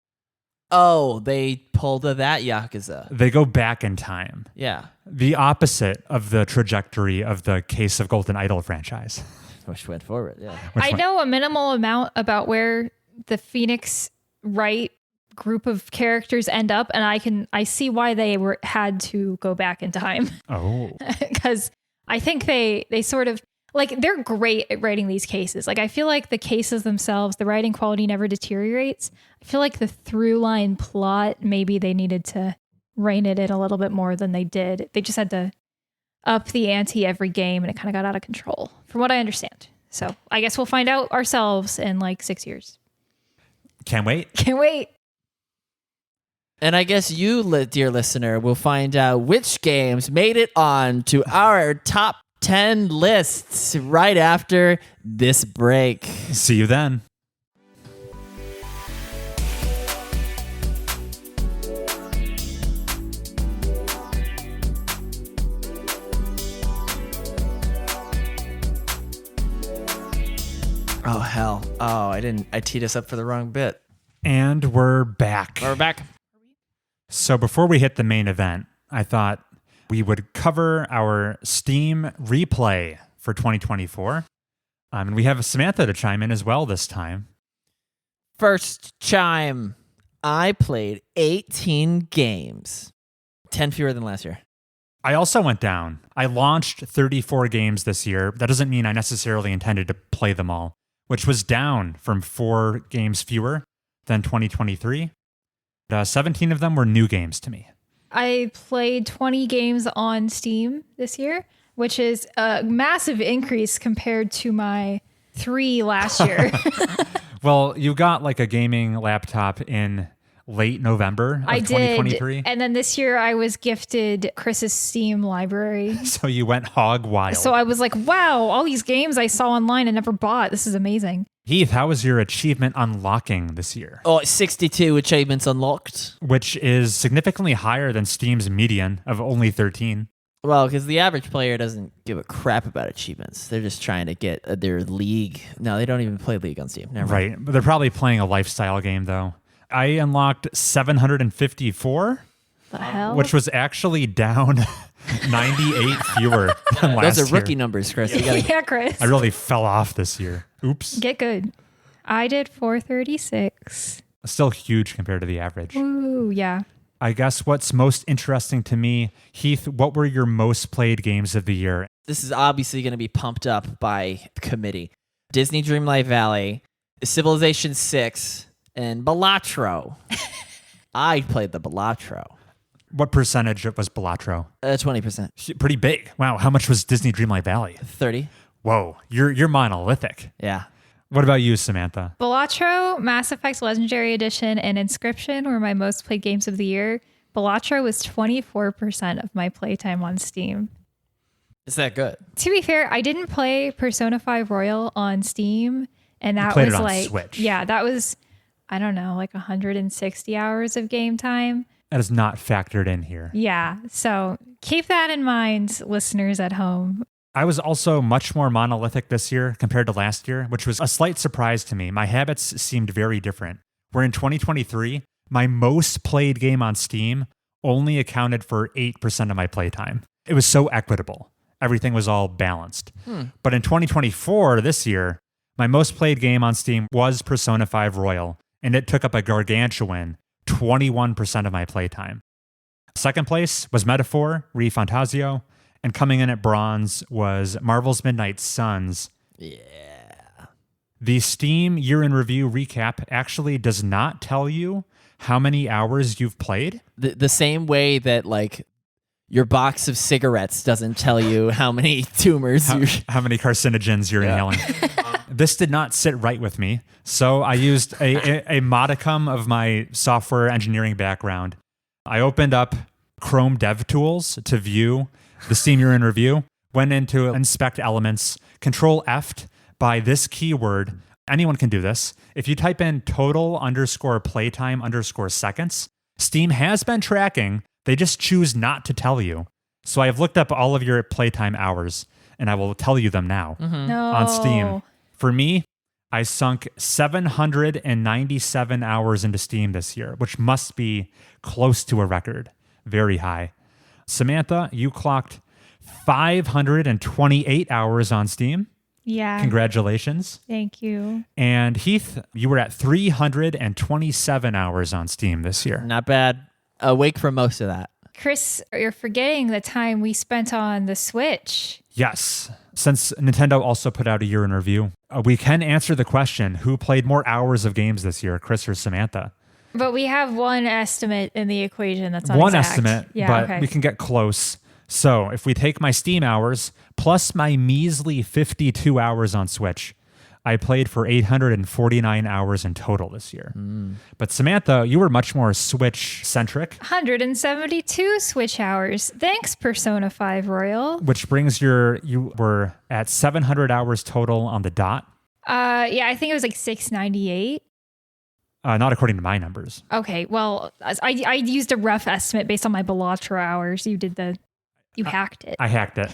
Oh, they pulled that Yakuza. They go back in time. Yeah. The opposite of the trajectory of the Case of Golden Idol franchise. Which went forward, yeah. I know a minimal amount about where the Phoenix Wright group of characters end up, and I see why they had to go back in time. Oh. Because I think they sort of like they're great at writing these cases. Like I feel like the cases themselves, the writing quality never deteriorates. I feel like the through line plot, maybe they needed to rein it in a little bit more than they did. They just had to up the ante every game, and it kind of got out of control, from what I understand. So I guess we'll find out ourselves in like 6 years. Can't wait. Can't wait. And I guess you, dear listener, will find out which games made it on to our top 10 lists right after this break. See you then. Oh, hell. Oh, I teed us up for the wrong bit. And we're back. We're back. So before we hit the main event, I thought we would cover our Steam replay for 2024. And we have Samantha to chime in as well this time. First chime. I played 18 games. 10 fewer than last year. I also went down. I launched 34 games this year. That doesn't mean I necessarily intended to play them all, which was down from 4 games fewer than 2023. 17 of them were new games to me. I played 20 games on Steam this year, which is a massive increase compared to my 3 last year. Well, you got like a gaming laptop in late November of 2023. And then this year I was gifted Chris's Steam library. So you went hog wild. So I was like, wow, all these games I saw online and never bought. This is amazing. Heath, how was your achievement unlocking this year? Oh, 62 achievements unlocked. Which is significantly higher than Steam's median of only 13. Well, because the average player doesn't give a crap about achievements. They're just trying to get their League. No, they don't even play League on Steam. Never mind. Right. But they're probably playing a lifestyle game, though. I unlocked 754. The hell? Which was actually down 98 fewer than last year. Those are rookie numbers, Chris. You gotta, Yeah, Chris. I really fell off this year. Oops. Get good. I did 436. Still huge compared to the average. Ooh, yeah. I guess what's most interesting to me, Heath, what were your most played games of the year? This is obviously going to be pumped up by committee. Disney Dreamlight Valley, Civilization 6, and Balatro. I played the Balatro. What percentage was Balatro? 20%. Pretty big. Wow. How much was Disney Dreamlight Valley? 30. Whoa. You're monolithic. Yeah. What about you, Samantha? Balatro, Mass Effect Legendary Edition, and Inscription were my most played games of the year. Balatro was 24% of my playtime on Steam. Is that good? To be fair, I didn't play Persona 5 Royal on Steam, and that played was it on like Switch. Yeah, that was, I don't know, like 160 hours of game time. That is not factored in here. Yeah, so keep that in mind, listeners at home. I was also much more monolithic this year compared to last year, which was a slight surprise to me. My habits seemed very different. Where in 2023, my most played game on Steam only accounted for 8% of my playtime. It was so equitable. Everything was all balanced. But in 2024, this year, my most played game on Steam was Persona 5 Royal, and it took up a gargantuan 21% of my playtime. Second place was Metaphor, ReFantasio, and coming in at bronze was Marvel's Midnight Suns. Yeah. The Steam Year in Review recap actually does not tell you how many hours you've played. The same way that like your box of cigarettes doesn't tell you how many tumors How many carcinogens you're inhaling. This did not sit right with me, so I used a modicum of my software engineering background. I opened up Chrome DevTools to view the Steam Year in Review, went into Inspect Elements, Control F by this keyword. Anyone can do this. If you type in total_playtime_seconds, Steam has been tracking. They just choose not to tell you. So I've looked up all of your playtime hours, and I will tell you them now No. on Steam. For me, I sunk 797 hours into Steam this year, which must be close to a record. Very high. Samantha, you clocked 528 hours on Steam. Yeah. Congratulations. Thank you. And Heath, you were at 327 hours on Steam this year. Not bad. Awake for most of that. Chris, you're forgetting the time we spent on the Switch. Yes. Since Nintendo also put out a year in review, we can answer the question, who played more hours of games this year, Chris or Samantha? But we have one estimate in the equation that's not One exact. estimate, Yeah, but okay. we can get close. So if we take my Steam hours plus my measly 52 hours on Switch, I played for 849 hours in total this year. But Samantha, you were much more Switch-centric. 172 Switch hours. Thanks, Persona 5 Royal. Which brings you were at 700 hours total on the dot. Yeah, I think it was like 698. Not according to my numbers. Okay, well, I used a rough estimate based on my Balatro hours. You hacked it. I hacked it.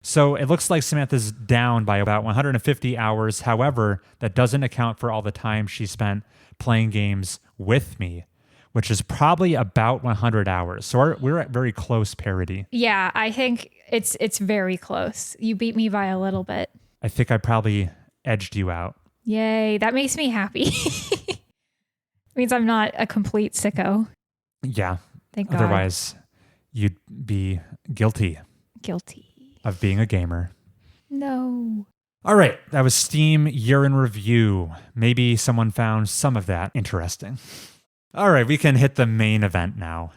So it looks like Samantha's down by about 150 hours. However, that doesn't account for all the time she spent playing games with me, which is probably about 100 hours. So we're at very close parity. Yeah, I think it's very close. You beat me by a little bit. I think I probably edged you out. Yay, that makes me happy. Means I'm not a complete sicko. Yeah. Thank God. Otherwise, you'd be guilty Guilty. of being a gamer. No. All right. That was Steam Year in Review. Maybe someone found some of that interesting. All right. We can hit the main event now.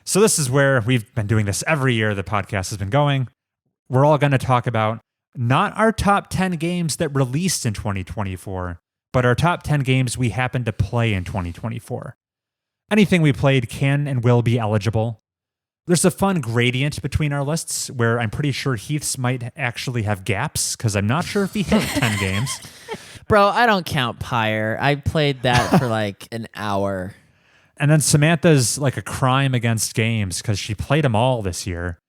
So this is where we've been doing this every year the podcast has been going. We're all going to talk about not our top 10 games that released in 2024, but our top 10 games we happened to play in 2024. Anything we played can and will be eligible. There's a fun gradient between our lists where I'm pretty sure Heath's might actually have gaps because I'm not sure if he hit 10 games. Bro, I don't count Pyre. I played that for like an hour. And then Samantha's like a crime against games because she played them all this year.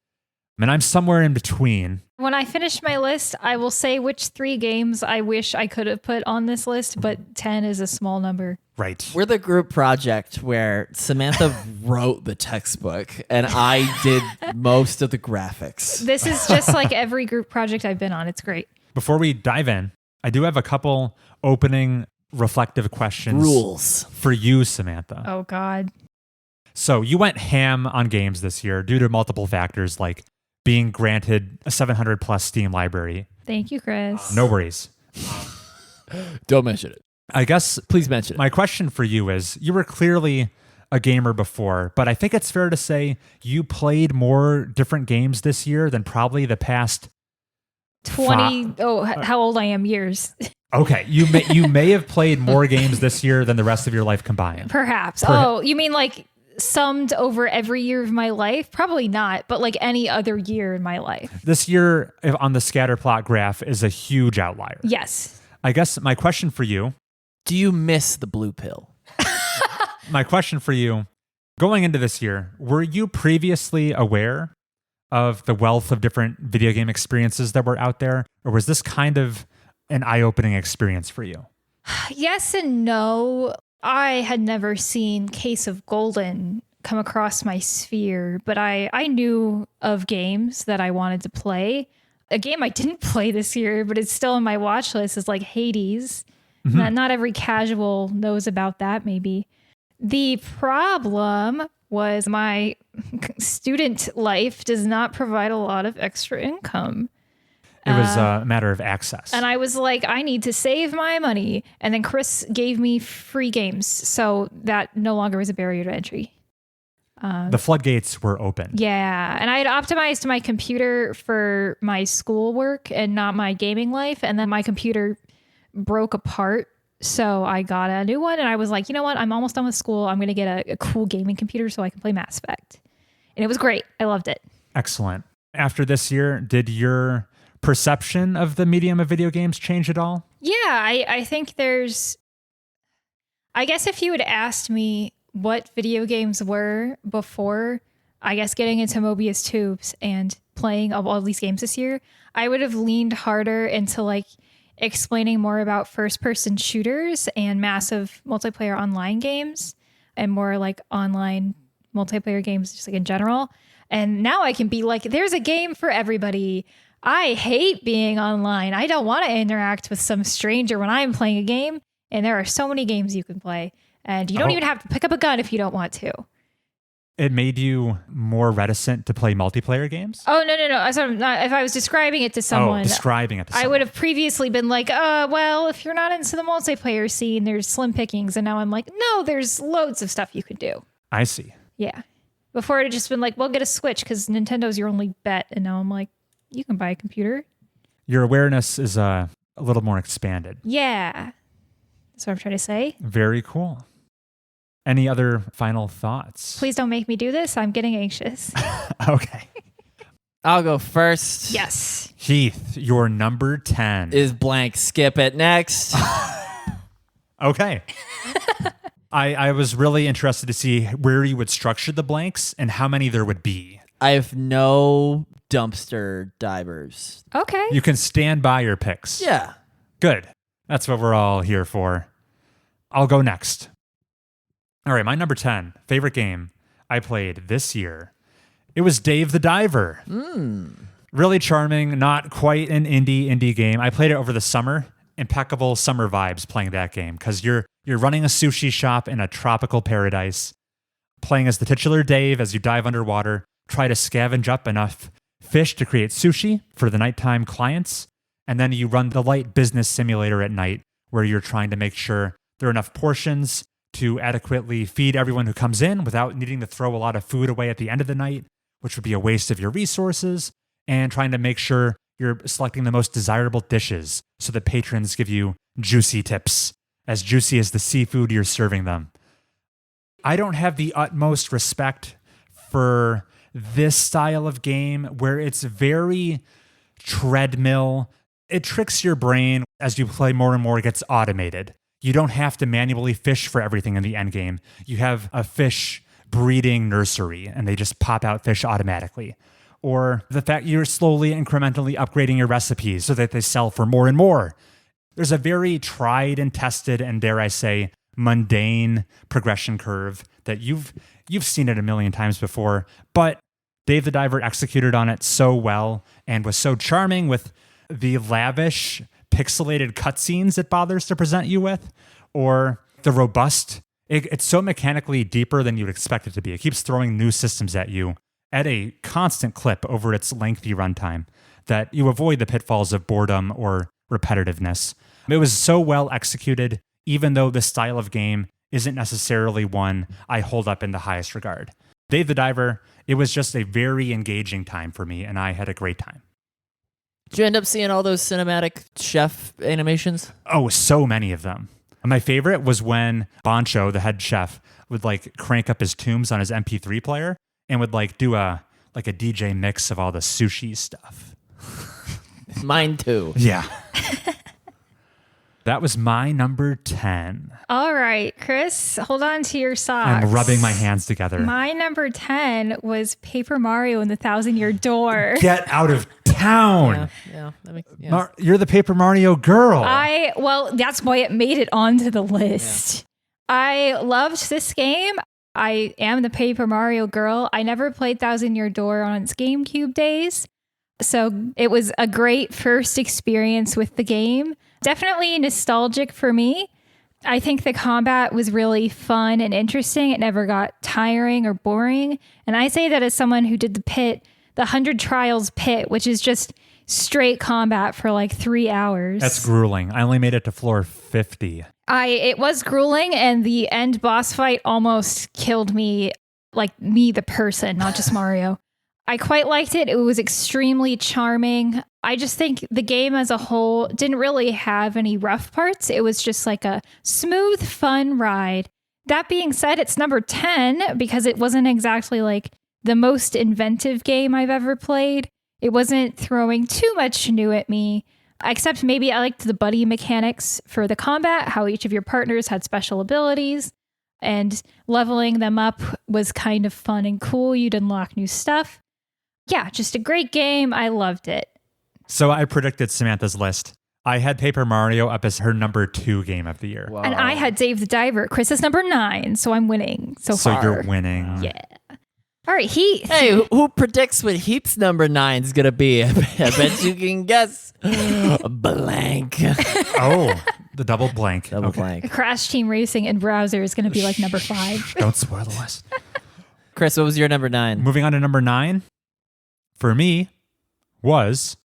And I'm somewhere in between. When I finish my list, I will say which 3 games I wish I could have put on this list, but 10 is a small number. Right. We're the group project where Samantha wrote the textbook and I did most of the graphics. This is just like every group project I've been on. It's great. Before we dive in, I do have a couple opening reflective questions Rules. for you, Samantha. Oh, God. So you went ham on games this year due to multiple factors like being granted a 700 plus Steam library. Thank you, Chris. No worries. Don't mention it. I guess Please mention it. my question for you is, you were clearly a gamer before, but I think it's fair to say you played more different games this year than probably the past 20. How old I am years. Okay, you may have played more games this year than the rest of your life combined. Perhaps. Oh, you mean like summed over every year of my life? Probably not, but like any other year in my life. This year on the scatter plot graph is a huge outlier. Yes. I guess my question for you, Do you miss the blue pill? going into this year, were you previously aware of the wealth of different video game experiences that were out there? Or was this kind of an eye-opening experience for you? Yes and no. I had never seen Case of Golden come across my sphere, but I knew of games that I wanted to play. A game I didn't play this year, but it's still on my watch list, is like Hades. Not every casual knows about that, maybe. The problem was my student life does not provide a lot of extra income. It was a matter of access. And I was like, I need to save my money. And then Chris gave me free games. So that no longer was a barrier to entry. The floodgates were open. Yeah. And I had optimized my computer for my schoolwork and not my gaming life. And then my computer broke apart. So I got a new one. And I was like, you know what? I'm almost done with school. I'm going to get a cool gaming computer so I can play Mass Effect. And it was great. I loved it. Excellent. After this year, did your perception of the medium of video games change at all? Yeah, I think I guess if you had asked me what video games were before, I guess getting into Mobius Tubes and playing all these games this year, I would have leaned harder into like explaining more about first-person shooters and massive multiplayer online games and more like online multiplayer games just like in general. And now I can be like, there's a game for everybody. I hate being online. I don't want to interact with some stranger when I'm playing a game. And there are so many games you can play. And you don't even have to pick up a gun if you don't want to. It made you more reticent to play multiplayer games? Oh, no. If I was describing it to someone, I would have previously been like, well, if you're not into the multiplayer scene, there's slim pickings. And now I'm like, no, there's loads of stuff you could do. I see. Yeah. Before it had just been like, well, get a Switch because Nintendo's your only bet. And now I'm like, you can buy a computer. Your awareness is a little more expanded. Yeah. That's what I'm trying to say. Very cool. Any other final thoughts? Please don't make me do this. I'm getting anxious. Okay. I'll go first. Yes. Heath, your number 10 Is blank. Skip it. Next. Okay. I was really interested to see where you would structure the blanks and how many there would be. I have no dumpster divers. Okay. You can stand by your picks. Yeah. Good. That's what we're all here for. I'll go next. All right, my number 10, favorite game I played this year. It was Dave the Diver. Really charming, not quite an indie game. I played it over the summer. Impeccable summer vibes playing that game because you're running a sushi shop in a tropical paradise, playing as the titular Dave as you dive underwater, try to scavenge up enough fish to create sushi for the nighttime clients, and then you run the light business simulator at night where you're trying to make sure there are enough portions to adequately feed everyone who comes in without needing to throw a lot of food away at the end of the night, which would be a waste of your resources, and trying to make sure you're selecting the most desirable dishes so that patrons give you juicy tips, as juicy as the seafood you're serving them. I don't have the utmost respect for this style of game where it's very treadmill. It tricks your brain as you play more and more. It gets automated. You don't have to manually fish for everything in the end game. You have a fish breeding nursery and they just pop out fish automatically. Or the fact you're slowly, incrementally upgrading your recipes so that they sell for more and more. There's a very tried and tested and, dare I say, mundane progression curve that you've seen it a million times before, but Dave the Diver executed on it so well and was so charming with the lavish pixelated cutscenes it bothers to present you with, or the robust. It's so mechanically deeper than you'd expect it to be. It keeps throwing new systems at you at a constant clip over its lengthy runtime that you avoid the pitfalls of boredom or repetitiveness. It was so well executed, even though the style of game isn't necessarily one I hold up in the highest regard. Dave the Diver, it was just a very engaging time for me, and I had a great time. Did you end up seeing all those cinematic chef animations? Oh, so many of them. My favorite was when Bancho, the head chef, would like crank up his tunes on his MP3 player and would like do a DJ mix of all the sushi stuff. Mine too. Yeah. That was my number 10. All right, Chris, hold on to your socks. I'm rubbing my hands together. My number 10 was Paper Mario and the Thousand-Year Door. Get out of town. Yeah. You're the Paper Mario girl. Well, that's why it made it onto the list. Yeah. I loved this game. I am the Paper Mario girl. I never played Thousand-Year Door on its GameCube days. So it was a great first experience with the game. Definitely nostalgic for me. I think the combat was really fun and interesting. It never got tiring or boring. And I say that as someone who did the 100 Trials pit, which is just straight combat for like 3 hours. That's grueling. I only made it to floor 50. It was grueling, and the end boss fight almost killed me, like me, the person, not just Mario. I quite liked it. It was extremely charming. I just think the game as a whole didn't really have any rough parts. It was just like a smooth, fun ride. That being said, it's number 10 because it wasn't exactly like the most inventive game I've ever played. It wasn't throwing too much new at me, except maybe I liked the buddy mechanics for the combat, how each of your partners had special abilities, and leveling them up was kind of fun and cool. You'd unlock new stuff. Yeah, just a great game. I loved it. So I predicted Samantha's list. I had Paper Mario up as her number 2 game of the year. Wow. And I had Dave the Diver. Chris is number 9, so I'm winning so far. So you're winning. Yeah. All right, Heath. Hey, who predicts what Heath's number 9 is going to be? I bet you can guess. Blank. Oh, the double blank. Double blank. Crash Team Racing and Browser is going to be like number 5. Don't spoil the list. Chris, what was your number 9? Moving on to number 9, for me, was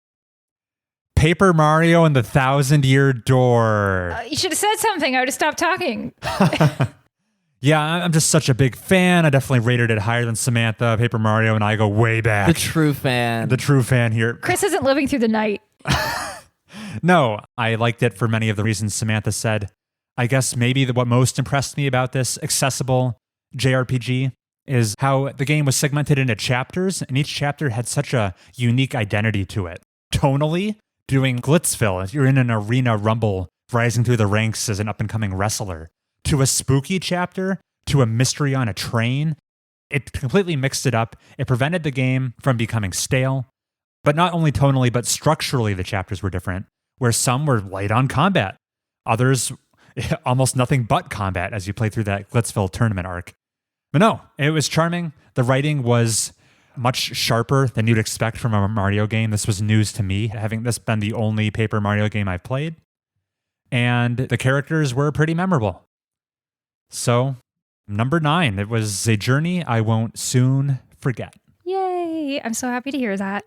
Paper Mario and the Thousand-Year Door. You should have said something. I would have stopped talking. Yeah, I'm just such a big fan. I definitely rated it higher than Samantha. Paper Mario and I go way back. The true fan. The true fan here. Chris isn't living through the night. No, I liked it for many of the reasons Samantha said. I guess maybe what most impressed me about this accessible JRPG is how the game was segmented into chapters, and each chapter had such a unique identity to it. Tonally, doing Glitzville, you're in an arena rumble, rising through the ranks as an up-and-coming wrestler, to a spooky chapter, to a mystery on a train. It completely mixed it up. It prevented the game from becoming stale. But not only tonally, but structurally, the chapters were different, where some were light on combat. Others, almost nothing but combat as you play through that Glitzville tournament arc. But no, it was charming. The writing was much sharper than you'd expect from a Mario game. This was news to me, having this been the only Paper Mario game I've played. And the characters were pretty memorable. So, number 9, it was a journey I won't soon forget. Yay. I'm so happy to hear that.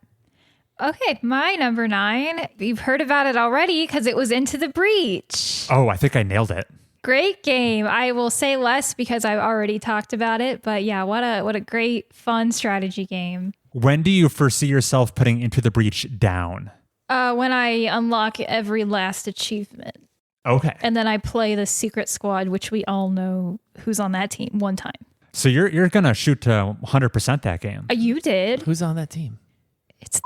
Okay, my number 9, you've heard about it already because it was Into the Breach. Oh, I think I nailed it. Great game. I will say less because I've already talked about it, but yeah, what a great, fun strategy game. When do you foresee yourself putting Into the Breach down? When I unlock every last achievement. Okay. And then I play the Secret Squad, which we all know who's on that team one time. So you're going to shoot to 100% that game. You did. Who's on that team? It's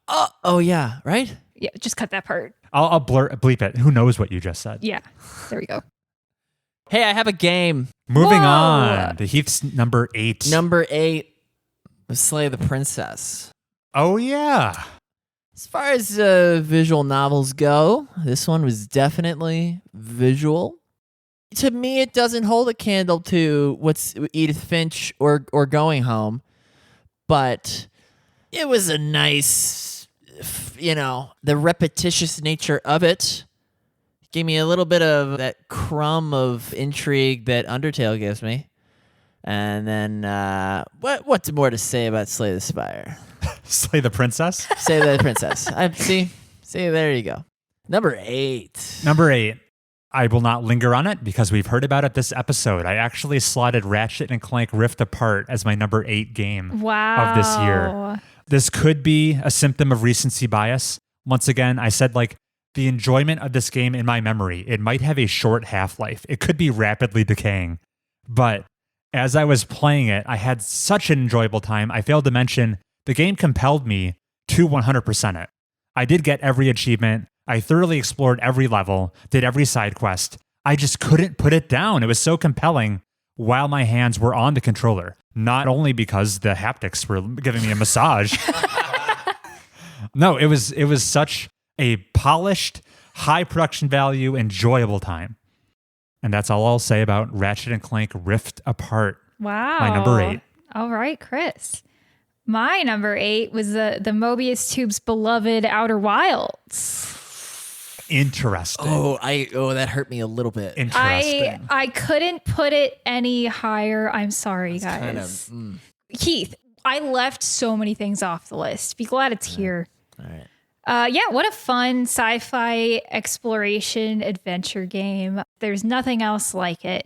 Oh yeah, right? yeah, just cut that part. I'll bleep it. Who knows what you just said? Yeah, there we go. Hey, I have a game. Moving Whoa. on to Heath's number 8. Number 8 was Slay the Princess. Oh, yeah. As far as visual novels go, this one was definitely visual. To me, it doesn't hold a candle to what's Edith Finch or Going Home, but it was a nice, the repetitious nature of it gave me a little bit of that crumb of intrigue that Undertale gives me. And then, what's more to say about Slay the Spire? Slay the Princess? Slay the Princess. See, See, there you go. Number 8. Number 8. I will not linger on it because we've heard about it this episode. I actually slotted Ratchet and Clank Rift Apart as my number 8 game of this year. This could be a symptom of recency bias. Once again, I said the enjoyment of this game in my memory, it might have a short half-life. It could be rapidly decaying. But as I was playing it, I had such an enjoyable time. I failed to mention the game compelled me to 100% it. I did get every achievement. I thoroughly explored every level, did every side quest. I just couldn't put it down. It was so compelling while my hands were on the controller. Not only because the haptics were giving me a massage. No, it was such a polished, high production value, enjoyable time. And that's all I'll say about Ratchet and Clank Rift Apart. Wow. My number 8. All right, Chris. My number 8 was the Mobius Tube's beloved Outer Wilds. Interesting. That hurt me a little bit. Interesting. I couldn't put it any higher. I'm sorry, guys. Heath, I left so many things off the list. Be glad it's here. All right. What a fun sci-fi exploration adventure game. There's nothing else like it.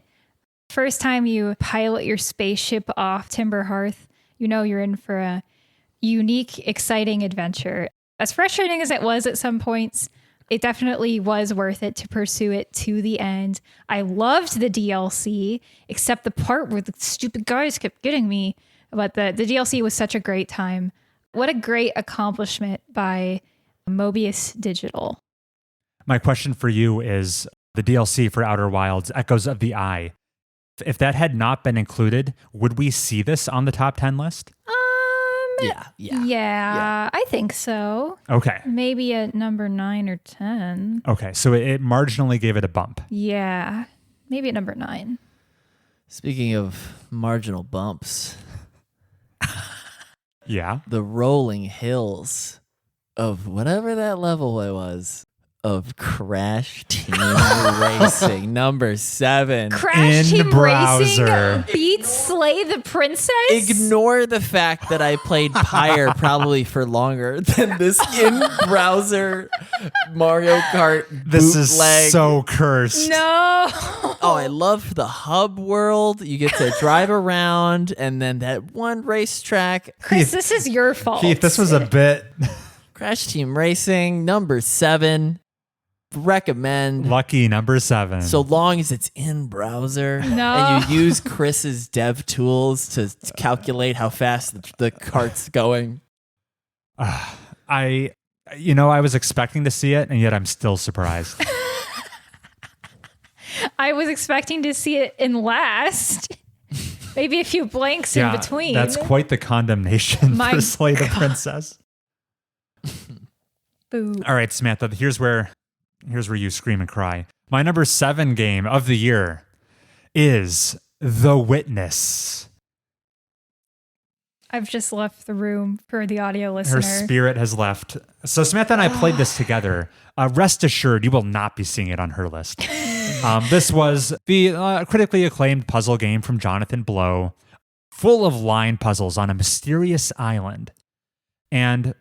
First time you pilot your spaceship off Timber Hearth, you know you're in for a unique, exciting adventure. As frustrating as it was at some points, it definitely was worth it to pursue it to the end. I loved the DLC, except the part where the stupid guys kept getting me. But the DLC was such a great time. What a great accomplishment by Mobius Digital. My question for you is the DLC for Outer Wilds, Echoes of the Eye. If that had not been included, would we see this on the top 10 list? Yeah, I think so. Okay. Maybe at number 9 or 10. Okay, so it marginally gave it a bump. Yeah, maybe at number 9. Speaking of marginal bumps, Yeah. the rolling hills of whatever that level it was of Crash Team Racing, number 7. Crash In Team browser. Racing beats Slay the Princess? Ignore the fact that I played Pyre probably for longer than this in-browser Mario Kart This is bootleg. so cursed. No. Oh, I love the hub world. You get to drive around, and then that one racetrack. Chris, this is your fault. Keith, this was a bit Crash Team Racing, number 7. Recommend. lucky, number 7. So long as it's in browser No. and you use Chris's dev tools to calculate how fast the cart's going. I was expecting to see it, and yet I'm still surprised. I was expecting to see it in last. Maybe a few blanks in between. That's quite the condemnation My for Slay the Princess. Boo. All right, Samantha, here's where you scream and cry. My number 7 game of the year is The Witness. I've just left the room for the audio listener. Her spirit has left. So Samantha and I played this together. Rest assured, you will not be seeing it on her list. This was the critically acclaimed puzzle game from Jonathan Blow, full of line puzzles on a mysterious island. And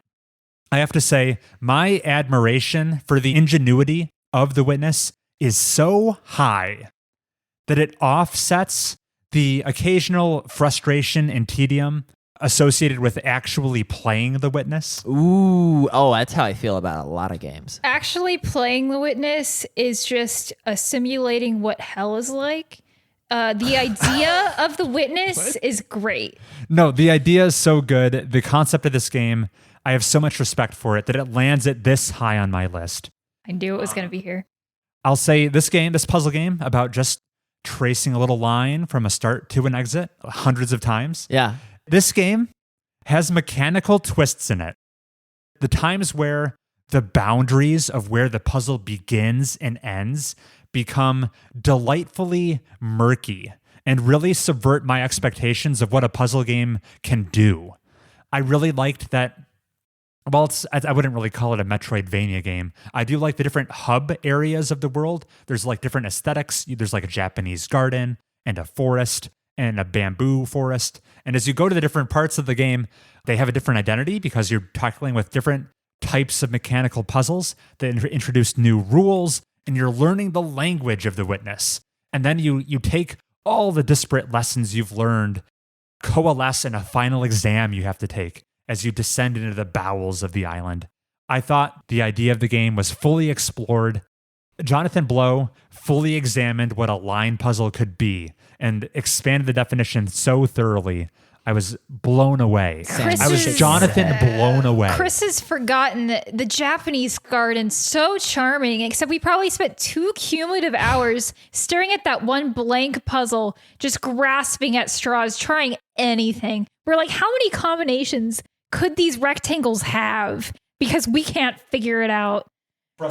I have to say, my admiration for the ingenuity of The Witness is so high that it offsets the occasional frustration and tedium associated with actually playing The Witness. Ooh, that's how I feel about a lot of games. Actually, playing The Witness is just simulating what hell is like. The idea of The Witness is great. No, the idea is so good. The concept of this game, I have so much respect for it that it lands it this high on my list. I knew it was going to be here. I'll say this puzzle game about just tracing a little line from a start to an exit hundreds of times. Yeah. This game has mechanical twists in it. The times where the boundaries of where the puzzle begins and ends become delightfully murky and really subvert my expectations of what a puzzle game can do. I really liked that. Well, I wouldn't really call it a Metroidvania game. I do like the different hub areas of the world. There's like different aesthetics. There's like a Japanese garden and a forest and a bamboo forest. And as you go to the different parts of the game, they have a different identity because you're tackling with different types of mechanical puzzles that introduce new rules, and you're learning the language of the witness. And then you take all the disparate lessons you've learned, coalesce in a final exam you have to take as you descend into the bowels of the island. I thought the idea of the game was fully explored. Jonathan Blow fully examined what a line puzzle could be and expanded the definition so thoroughly. I was blown away. I was Jonathan blown away. Chris has forgotten the Japanese garden, so charming, except we probably spent 2 cumulative hours staring at that one blank puzzle, just grasping at straws, trying anything. We're like, how many combinations could these rectangles have? Because we can't figure it out.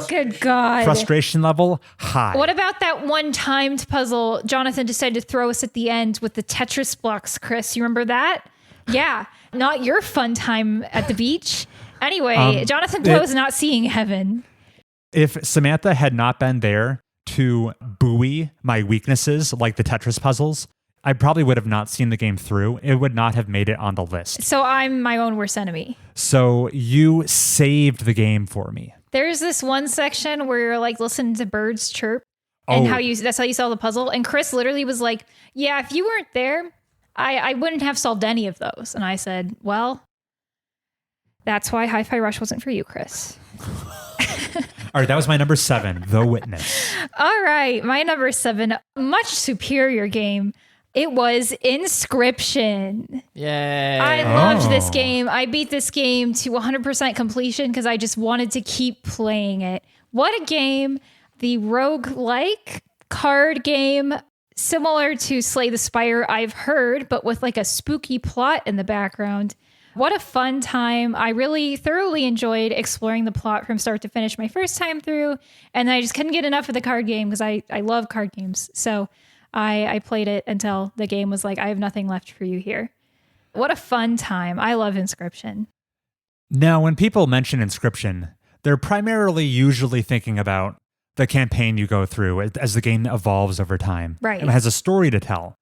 Good God. Frustration level high. What about that one timed puzzle Jonathan decided to throw us at the end with the Tetris blocks, Chris? You remember that? Yeah. Not your fun time at the beach. Anyway, Jonathan Blow is not seeing heaven. If Samantha had not been there to buoy my weaknesses like the Tetris puzzles, I probably would have not seen the game through. It would not have made it on the list. So I'm my own worst enemy. So you saved the game for me. There's this one section where you're like listening to birds chirp and that's how you solve the puzzle. And Chris literally was like, yeah, if you weren't there, I wouldn't have solved any of those. And I said, well, that's why Hi-Fi Rush wasn't for you, Chris. All right, that was my number 7, The Witness. All right, my number 7, much superior game. It was Inscription. Yay. I loved this game. I beat this game to 100% completion because I just wanted to keep playing it. What a game. The roguelike card game, similar to Slay the Spire, I've heard, but with like a spooky plot in the background. What a fun time. I really thoroughly enjoyed exploring the plot from start to finish my first time through. And I just couldn't get enough of the card game because I love card games. So I played it until the game was like, I have nothing left for you here. What a fun time. I love Inscription. Now, when people mention Inscription, they're primarily usually thinking about the campaign you go through as the game evolves over time. Right. And it has a story to tell.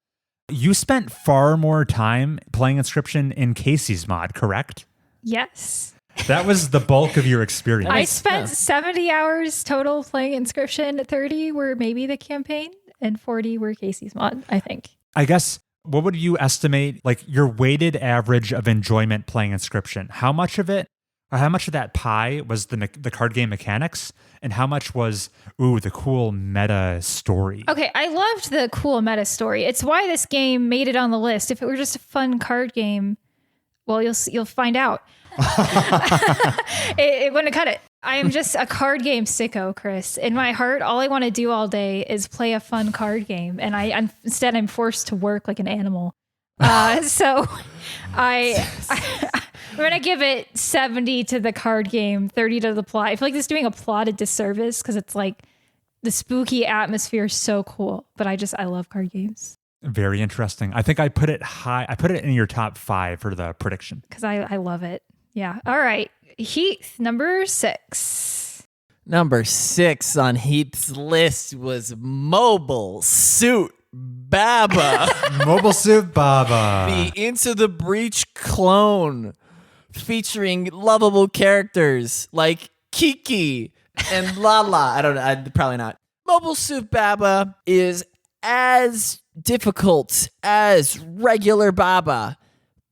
You spent far more time playing Inscription in Casey's mod, correct? Yes. That was the bulk of your experience. I spent 70 hours total playing Inscription. 30 were maybe the campaign, and 40 were Casey's mod, I think. I guess, what would you estimate, like your weighted average of enjoyment playing Inscription? How much of it, or how much of that pie was the card game mechanics, and how much was, the cool meta story? Okay, I loved the cool meta story. It's why this game made it on the list. If it were just a fun card game, well, you'll find out. It wouldn't cut it. I am just a card game sicko, Chris. In my heart, all I want to do all day is play a fun card game, and instead I'm forced to work like an animal. So I'm going to give it 70 to the card game, 30 to the plot. I feel like this is doing a plot a disservice because it's like the spooky atmosphere is so cool, but I love card games. Very interesting. I think I put it high. I put it in your top 5 for the prediction. Because I love it. Yeah. All right. Heath, number 6. Number 6 on Heath's list was Mobile Suit Baba. Mobile Suit Baba. The Into the Breach clone featuring lovable characters like Kiki and Lala. I don't know. Probably not. Mobile Suit Baba is as difficult as regular Baba,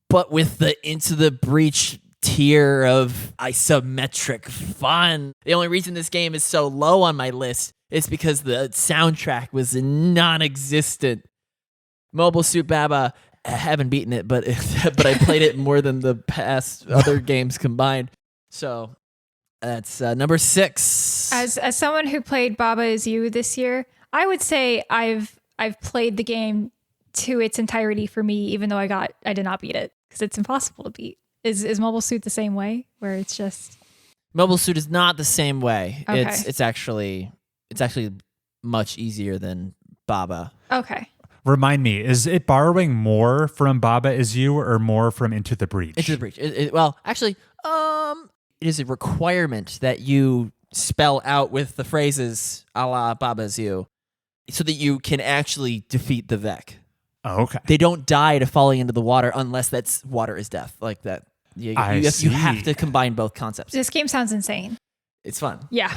but with the Into the Breach tier of isometric fun. The only reason this game is so low on my list is because the soundtrack was non-existent. Mobile Suit Baba, I haven't beaten it, but I played it more than the past other games combined. So that's number 6. As someone who played Baba Is You this year, I would say I've played the game to its entirety for me, even though I did not beat it because it's impossible to beat. Is Mobile Suit the same way, where it's just Mobile Suit is not the same way. Okay. It's actually much easier than Baba. okay. Remind me, is it borrowing more from Baba Is You or more from Into the Breach? Into the Breach. Well, actually, it is a requirement that you spell out with the phrases a la Baba Is You so that you can actually defeat the Vec. Oh, okay. They don't die to falling into the water unless water is death. Like that. You see. have to combine both concepts. This game sounds insane. It's fun. Yeah.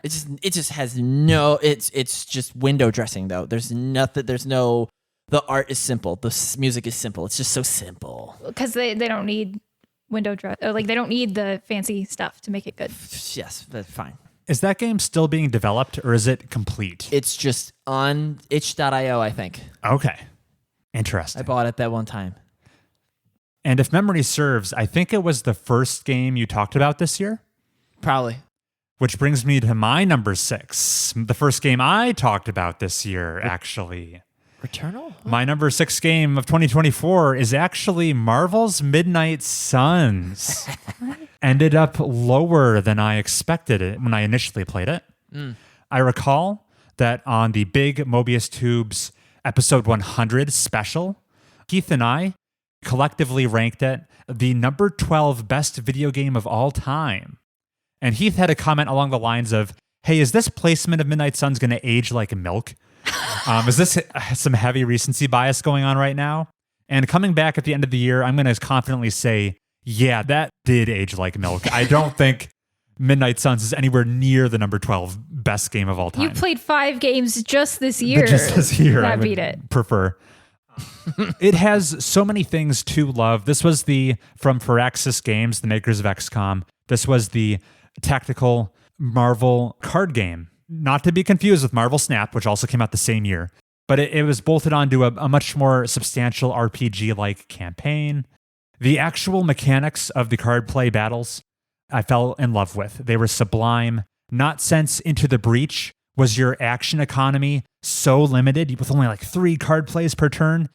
It just has no. It's just window dressing though. There's nothing. There's no. The art is simple. The music is simple. It's just so simple. Because they don't need window dress. Like they don't need the fancy stuff to make it good. Yes, that's fine. Is that game still being developed or is it complete? It's just on itch.io, I think. Okay. Interesting. I bought it that one time. And if memory serves, I think it was the first game you talked about this year. Probably. Which brings me to my number 6. The first game I talked about this year, actually. Returnal? My number 6 game of 2024 is actually Marvel's Midnight Suns. Ended up lower than I expected it when I initially played it. I recall that on the big Mobius Tubes episode 100 special, Heath and I collectively ranked it the number 12 best video game of all time. And Heath had a comment along the lines of, hey, is this placement of Midnight Suns going to age like milk? Is this some heavy recency bias going on right now? And coming back at the end of the year, I'm going to confidently say, yeah, that did age like milk. I don't think Midnight Suns is anywhere near the number 12 best game of all time. You played 5 games just this year. Just this year. That I beat would it. prefer. It has so many things to love. This was from Firaxis Games, the makers of XCOM. This was the tactical Marvel card game. Not to be confused with Marvel Snap, which also came out the same year. But it was bolted onto a much more substantial RPG-like campaign. The actual mechanics of the card play battles, I fell in love with. They were sublime. Not since Into the Breach was your action economy so limited with only like 3 card plays per turn.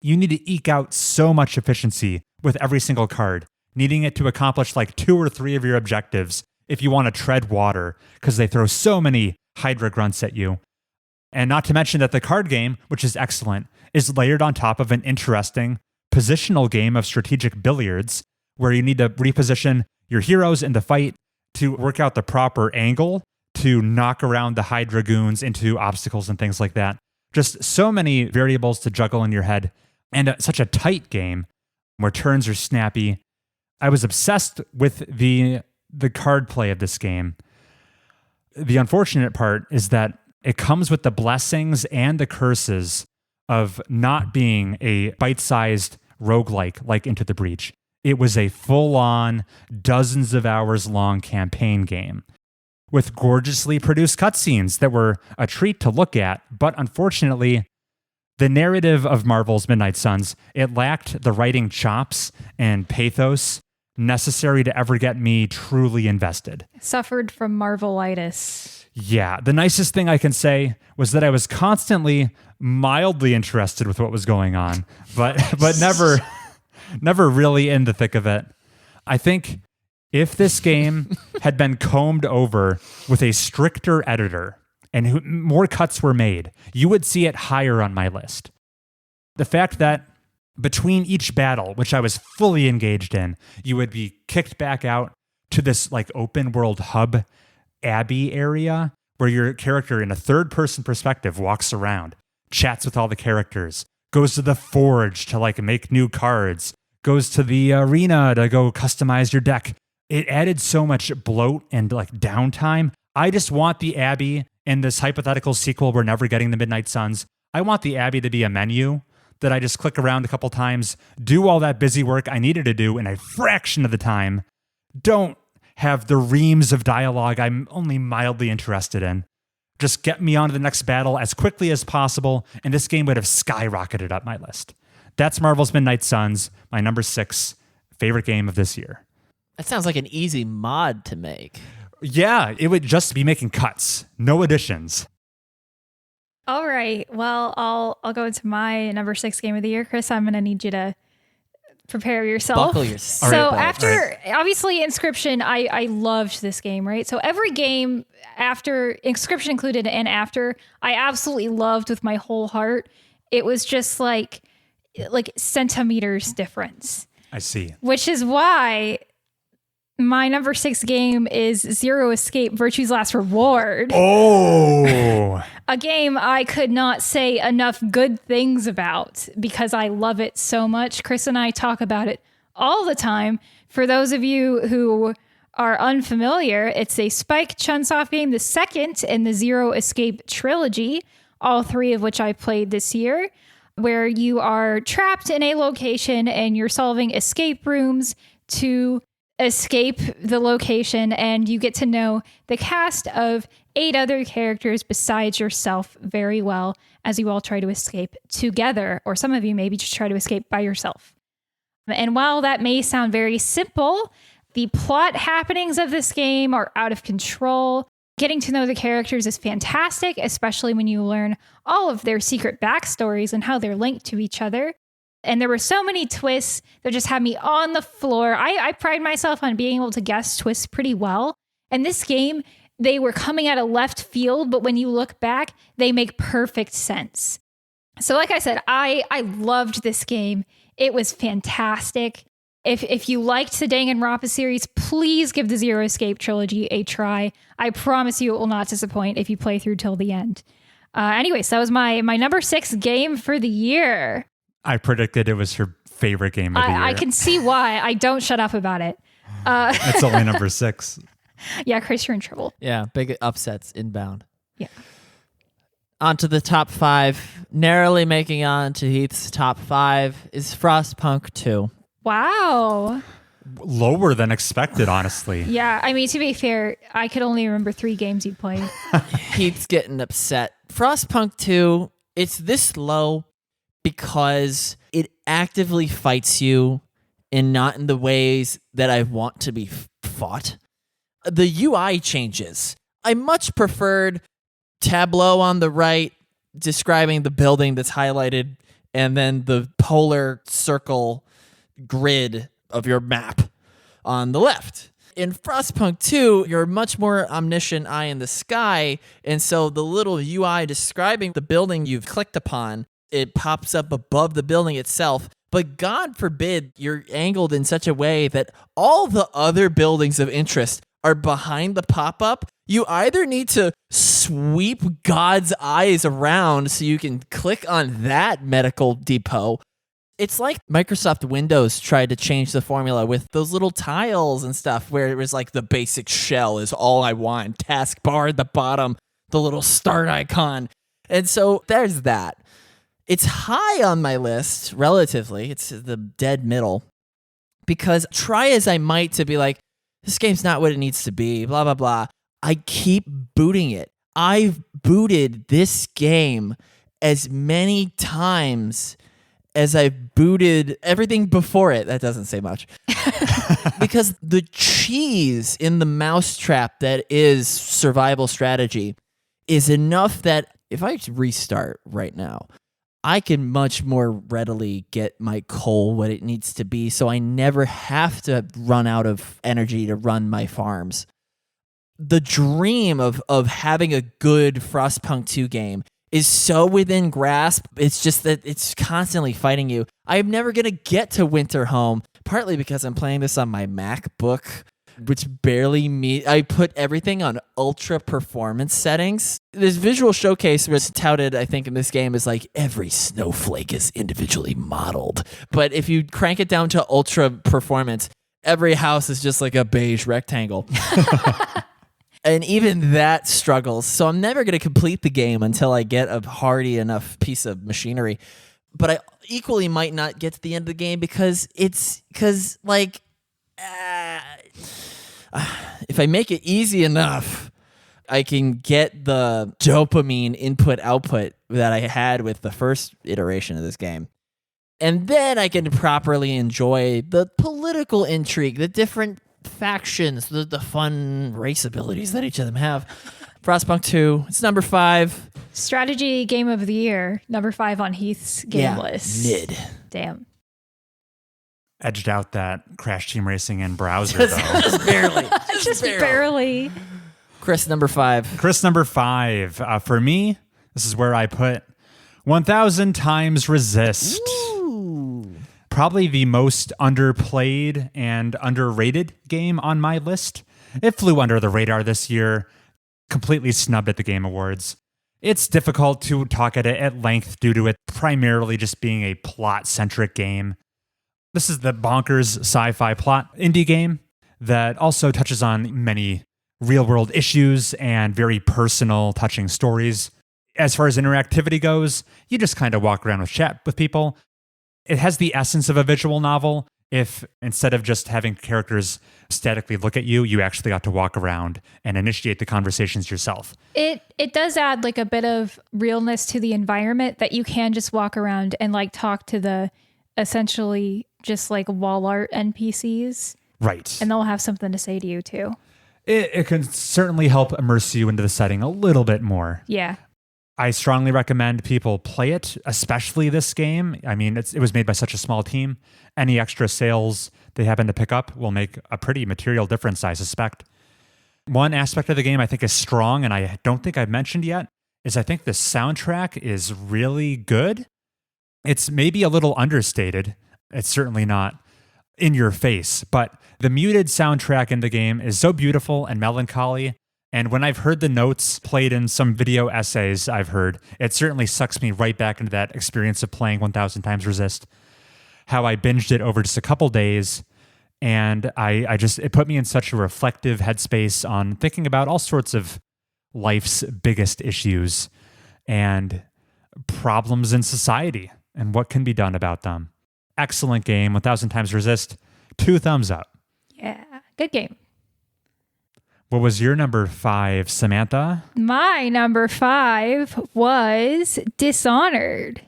You need to eke out so much efficiency with every single card, needing it to accomplish like 2 or 3 of your objectives if you want to tread water, because they throw so many Hydra grunts at you. And not to mention that the card game, which is excellent, is layered on top of an interesting positional game of strategic billiards, where you need to reposition your heroes in the fight to work out the proper angle to knock around the Hydra goons into obstacles and things like that. Just so many variables to juggle in your head, and such a tight game where turns are snappy. I was obsessed with the card play of this game. The unfortunate part is that it comes with the blessings and the curses of not being a bite-sized roguelike like Into the Breach. It was a full-on, dozens of hours long campaign game with gorgeously produced cutscenes that were a treat to look at, but unfortunately, the narrative of Marvel's Midnight Suns, it lacked the writing chops and pathos necessary to ever get me truly invested. Suffered from Marvelitis. Yeah, the nicest thing I can say was that I was constantly mildly interested with what was going on, but never really in the thick of it. I think if this game had been combed over with a stricter editor and more cuts were made, you would see it higher on my list. The fact that between each battle, which I was fully engaged in, you would be kicked back out to this like open world hub abbey area where your character in a third person perspective walks around, chats with all the characters, goes to the forge to like make new cards, goes to the arena to go customize your deck. It added so much bloat and like downtime. I just want the abbey in this hypothetical sequel we're never getting, the Midnight Suns. I want the abbey to be a menu that I just click around a couple times, do all that busy work I needed to do in a fraction of the time. Don't have the reams of dialogue I'm only mildly interested in. Just get me on to the next battle as quickly as possible, and this game would have skyrocketed up my list. That's Marvel's Midnight Suns, my number 6 favorite game of this year. That sounds like an easy mod to make. Yeah, it would just be making cuts, no additions. All right. Well, I'll go into my number 6 game of the year. Chris, I'm going to need you to prepare yourself. Buckle your So after, obviously, Inscription, I loved this game, right? So every game after, Inscription included and after, I absolutely loved with my whole heart. It was just like centimeters difference. I see. Which is why my number 6 game is Zero Escape Virtue's Last Reward. Oh! A game I could not say enough good things about because I love it so much. Chris and I talk about it all the time. For those of you who are unfamiliar, it's a Spike Chunsoft game, the second in the Zero Escape trilogy, all three of which I played this year, where you are trapped in a location and you're solving escape rooms to escape the location, and you get to know the cast of 8 other characters besides yourself very well as you all try to escape together, or some of you maybe just try to escape by yourself. And while that may sound very simple, the plot happenings of this game are out of control. Getting to know the characters is fantastic, especially when you learn all of their secret backstories and how they're linked to each other. And there were so many twists that just had me on the floor. I pride myself on being able to guess twists pretty well. And this game, they were coming out of left field, but when you look back, they make perfect sense. So like I said, I loved this game. It was fantastic. If you liked the Danganronpa series, please give the Zero Escape trilogy a try. I promise you it will not disappoint if you play through till the end. Anyways, that was my number 6 game for the year. I predicted it was your favorite game of the year. I can see why. I don't shut up about it. It's only number 6. Yeah, Chris, you're in trouble. Yeah, big upsets inbound. Yeah. On to the top 5. Narrowly making on to Heath's top 5 is Frostpunk 2. Wow. Lower than expected, honestly. Yeah, I mean, to be fair, I could only remember 3 games you played. Heath's getting upset. Frostpunk 2, it's this low because it actively fights you and not in the ways that I want to be fought. The UI changes. I much preferred tableau on the right describing the building that's highlighted and then the polar circle grid of your map on the left. In Frostpunk 2, you're a much more omniscient eye in the sky, and so the little UI describing the building you've clicked upon, it pops up above the building itself. But God forbid you're angled in such a way that all the other buildings of interest are behind the pop-up. You either need to sweep God's eyes around so you can click on that medical depot. It's like Microsoft Windows tried to change the formula with those little tiles and stuff where it was like the basic shell is all I want. Taskbar at the bottom, the little start icon. And so there's that. It's high on my list, relatively. It's the dead middle. Because try as I might to be like, this game's not what it needs to be, blah, blah, blah. I keep booting it. I've booted this game as many times as I've booted everything before it. That doesn't say much. Because the cheese in the mousetrap that is survival strategy is enough that if I restart right now, I can much more readily get my coal what it needs to be, so I never have to run out of energy to run my farms. The dream of having a good Frostpunk 2 game is so within grasp. It's just that it's constantly fighting you. I'm never going to get to Winterhome, partly because I'm playing this on my MacBook, which barely I put everything on ultra performance settings. This visual showcase was touted, I think, in this game is like every snowflake is individually modeled. But if you crank it down to ultra performance, every house is just like a beige rectangle. And even that struggles. So I'm never going to complete the game until I get a hardy enough piece of machinery. But I equally might not get to the end of the game because if I make it easy enough, I can get the dopamine input-output that I had with the first iteration of this game. And then I can properly enjoy the political intrigue, the different factions, the fun race abilities that each of them have. Frostpunk 2, it's number 5. Strategy game of the year, number 5 on Heath's game list. Mid. Damn. Edged out that Crash Team Racing in browser, though. Just barely. Just barely. Chris, number 5. Chris, number 5. For me, this is where I put 1000 Times Resist. Ooh. Probably the most underplayed and underrated game on my list. It flew under the radar this year, completely snubbed at the Game Awards. It's difficult to talk at it at length due to it primarily just being a plot-centric game. This is the bonkers sci-fi plot indie game that also touches on many real-world issues and very personal, touching stories. As far as interactivity goes, you just kind of walk around with chat with people. It has the essence of a visual novel. If instead of just having characters statically look at you, you actually got to walk around and initiate the conversations yourself. It does add like a bit of realness to the environment that you can just walk around and like talk to the essentially just like wall art NPCs. Right. And they'll have something to say to you too. It can certainly help immerse you into the setting a little bit more. Yeah. I strongly recommend people play it, especially this game. I mean, it was made by such a small team. Any extra sales they happen to pick up will make a pretty material difference, I suspect. One aspect of the game I think is strong, and I don't think I've mentioned yet, is I think the soundtrack is really good. It's maybe a little understated. It's certainly not in your face, but the muted soundtrack in the game is so beautiful and melancholy. And when I've heard the notes played in some video essays I've heard, it certainly sucks me right back into that experience of playing 1000 Times Resist. How I binged it over just a couple days, and it put me in such a reflective headspace on thinking about all sorts of life's biggest issues and problems in society and what can be done about them. Excellent game, 1000 Times Resist, 2 thumbs up. Yeah, good game. What was your number 5, Samantha? My number 5 was Dishonored.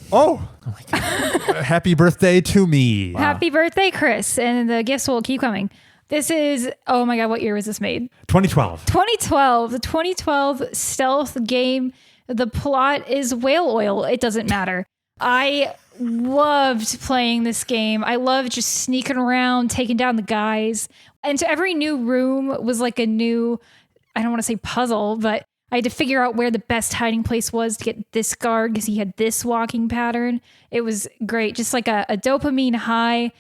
Oh my God. Happy birthday to me. Wow. Happy birthday, Chris. And the gifts will keep coming. This is, oh my God, what year was this made? 2012. 2012. The 2012 stealth game. The plot is whale oil. It doesn't matter. I loved playing this game. I loved just sneaking around, taking down the guys. And so every new room was like a new, I don't want to say puzzle, but I had to figure out where the best hiding place was to get this guard because he had this walking pattern. It was great. Just like a dopamine high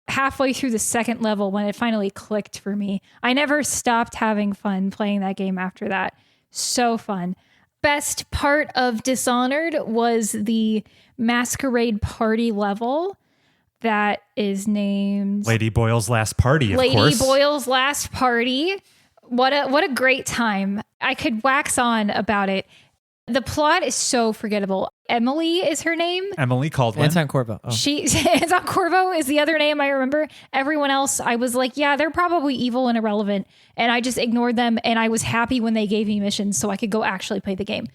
halfway through the second level when it finally clicked for me. I never stopped having fun playing that game after that. So fun. Best part of Dishonored was the masquerade party level that is named Lady Boyle's Last Party, of course. Lady Boyle's Last Party. What a great time. I could wax on about it. The plot is so forgettable. Emily is her name. Emily Caldwell. Anton Corvo. Oh. Anton Corvo is the other name I remember. Everyone else, I was like, yeah, they're probably evil and irrelevant. And I just ignored them. And I was happy when they gave me missions so I could go actually play the game.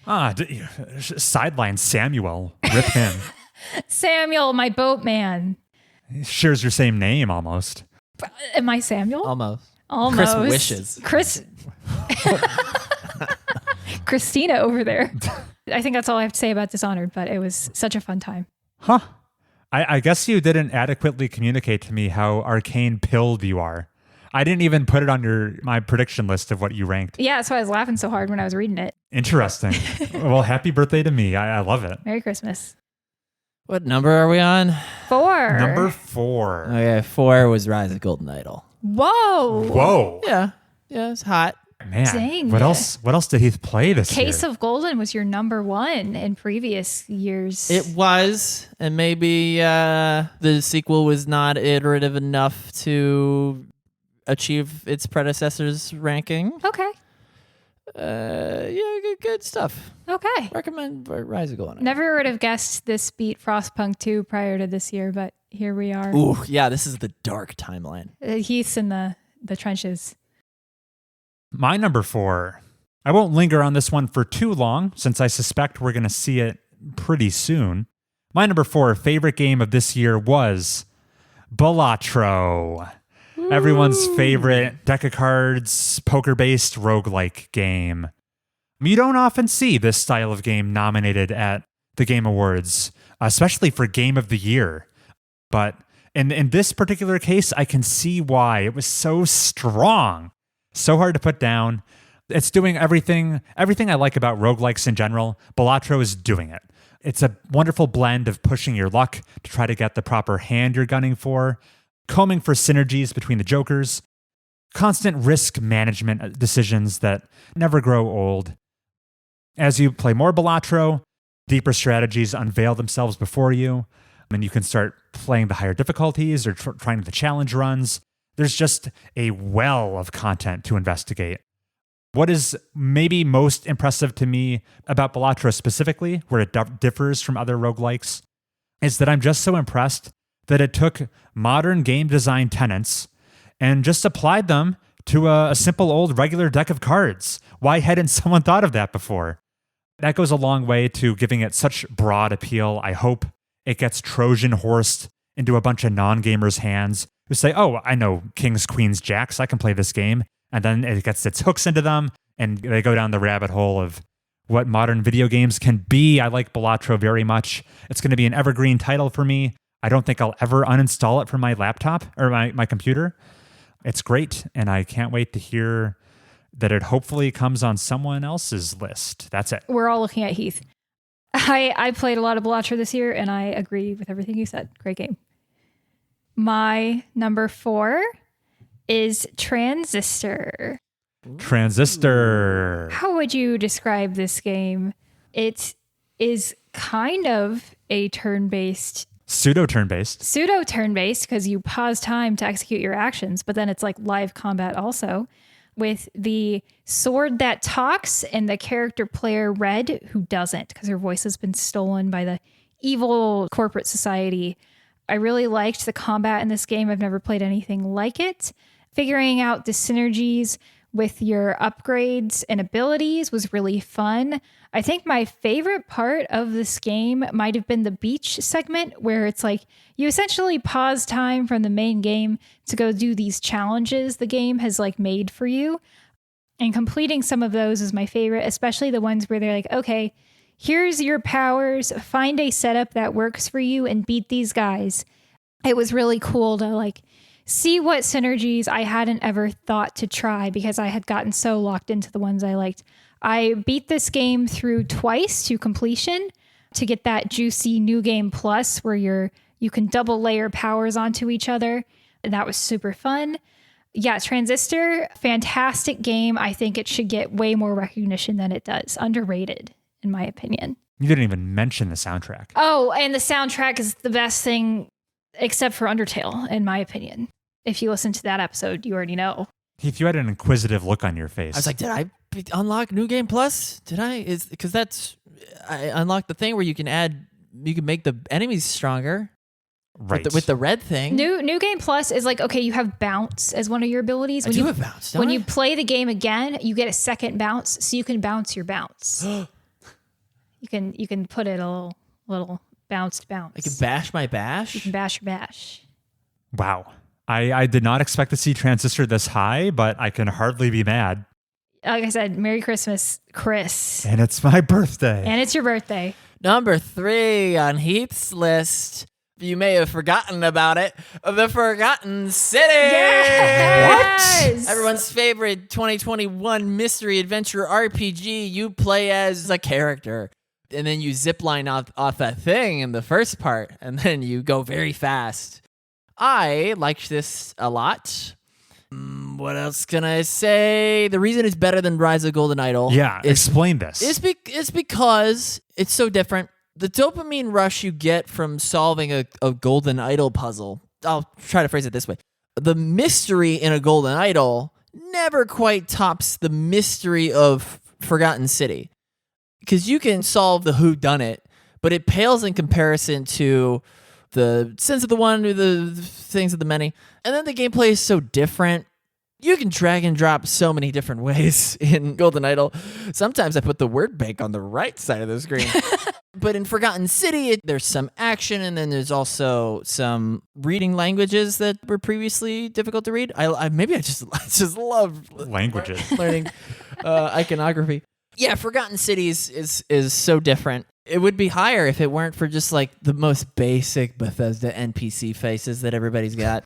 Sideline Samuel. Rip him. Samuel, my boatman. He shares your same name almost. Am I Samuel? Almost. Almost. Chris wishes. Christina over there. I think that's all I have to say about Dishonored, but it was such a fun time. Huh. I guess you didn't adequately communicate to me how arcane pilled you are. I didn't even put it on my prediction list of what you ranked. Yeah, that's why I was laughing so hard when I was reading it. Interesting. Well, happy birthday to me. I love it. Merry Christmas. What number are we on? 4. Number 4. Okay, 4 was Rise of Golden Idol. Whoa. Yeah, it's hot. Man, Dang. what else did Heath play this year? Case of Golden was your number 1 in previous years. It was, and maybe the sequel was not iterative enough to achieve its predecessor's ranking. Okay. Yeah, good stuff. Okay. Recommend Rise of Golden Idol. Never would have guessed this beat Frostpunk 2 prior to this year, but here we are. Ooh, yeah, this is the dark timeline. Heath's in the trenches. My number 4. I won't linger on this one for too long, since I suspect we're going to see it pretty soon. My number 4 favorite game of this year was Balatro. Ooh. Everyone's favorite deck of cards, poker-based roguelike game. You don't often see this style of game nominated at the Game Awards, especially for Game of the Year. But in this particular case, I can see why. It was so strong. So hard to put down. It's doing everything I like about roguelikes in general. Balatro is doing it. It's a wonderful blend of pushing your luck to try to get the proper hand you're gunning for, combing for synergies between the jokers, constant risk management decisions that never grow old. As you play more Balatro, deeper strategies unveil themselves before you. and you can start playing the higher difficulties or trying the challenge runs. There's just a well of content to investigate. What is maybe most impressive to me about Balatro specifically, where it differs from other roguelikes, is that I'm just so impressed that it took modern game design tenets and just applied them to a simple old regular deck of cards. Why hadn't someone thought of that before? That goes a long way to giving it such broad appeal. I hope it gets Trojan horsed into a bunch of non-gamers' hands who say, oh, I know kings, queens, jacks, I can play this game. And then it gets its hooks into them, and they go down the rabbit hole of what modern video games can be. I like Balatro very much. It's going to be an evergreen title for me. I don't think I'll ever uninstall it from my laptop or my computer. It's great, and I can't wait to hear that it hopefully comes on someone else's list. That's it. We're all looking at Heath. I played a lot of Balatro this year, and I agree with everything you said. Great game. My number 4 is Transistor. Transistor. How would you describe this game? It is kind of a turn-based. Pseudo turn-based Because you pause time to execute your actions, but then it's like live combat also, with the sword that talks and the character player Red who doesn't, because her voice has been stolen by the evil corporate society. I really liked the combat in this game. I've never played anything like it. Figuring out the synergies with your upgrades and abilities was really fun. I think my favorite part of this game might have been the beach segment, where it's like you essentially pause time from the main game to go do these challenges the game has like made for you. And completing some of those is my favorite, especially the ones where they're like, okay, here's your powers, find a setup that works for you and beat these guys. It was really cool to like see what synergies I hadn't ever thought to try because I had gotten so locked into the ones I liked. I beat this game through twice to completion to get that juicy New Game Plus where you can double layer powers onto each other. That was super fun. Yeah, Transistor, fantastic game. I think it should get way more recognition than it does. Underrated, in my opinion. You didn't even mention the soundtrack. Oh, and the soundtrack is the best thing except for Undertale, in my opinion. If you listen to that episode, you already know. Heath, you had an inquisitive look on your face. I was like, did I unlock New Game Plus? Did I? Because I unlocked the thing where you can make the enemies stronger. Right. With the red thing. New Game Plus is like, okay, you have bounce as one of your abilities. I do have bounce, When you play the game again, you get a second bounce, so you can bounce your bounce. You can put it a little bounced bounce. I can bash my bash? You can bash your bash. Wow. I did not expect to see Transistor this high, but I can hardly be mad. Like I said, Merry Christmas, Chris. And it's my birthday. And it's your birthday. Number 3 on Heath's list. You may have forgotten about it. The Forgotten City. Yes! What? Everyone's favorite 2021 mystery adventure RPG. You play as a character, and then you zip line off that thing in the first part, and then you go very fast. I liked this a lot. What else can I say? The reason it's better than Rise of Golden Idol. Yeah, explain this. It's because it's so different. The dopamine rush you get from solving a Golden Idol puzzle, I'll try to phrase it this way. The mystery in a Golden Idol never quite tops the mystery of Forgotten City. Because you can solve the whodunit, but it pales in comparison to the sense of the one or the things of the many. And then the gameplay is so different. You can drag and drop so many different ways in Golden Idol. Sometimes I put the word bank on the right side of the screen. But in Forgotten City, there's some action, and then there's also some reading languages that were previously difficult to read. I just love languages, learning iconography. Yeah, Forgotten City is so different. It would be higher if it weren't for just like the most basic Bethesda NPC faces that everybody's got.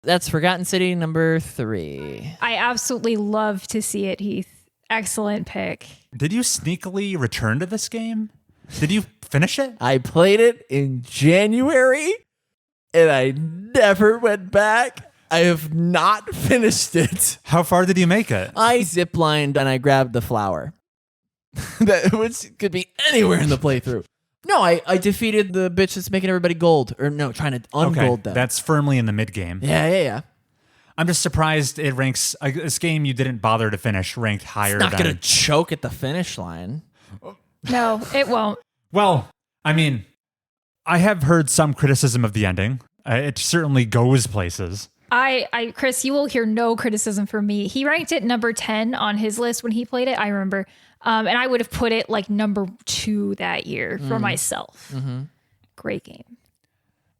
That's Forgotten City number 3. I absolutely love to see it, Heath. Excellent pick. Did you sneakily return to this game? Did you finish it? I played it in January, and I never went back. I have not finished it. How far did you make it? I ziplined and I grabbed the flower, which could be anywhere in the playthrough. No, I defeated the bitch that's making everybody gold. Or no, trying to ungold them. That's firmly in the mid game. Yeah. I'm just surprised it ranks this game you didn't bother to finish ranked higher. It's not than going to choke at the finish line. No, it won't. Well, I mean, I have heard some criticism of the ending. It certainly goes places. Chris, you will hear no criticism from me. He ranked it number 10 on his list when he played it. I remember. And I would have put it like number 2 that year for myself. Mm-hmm. Great game.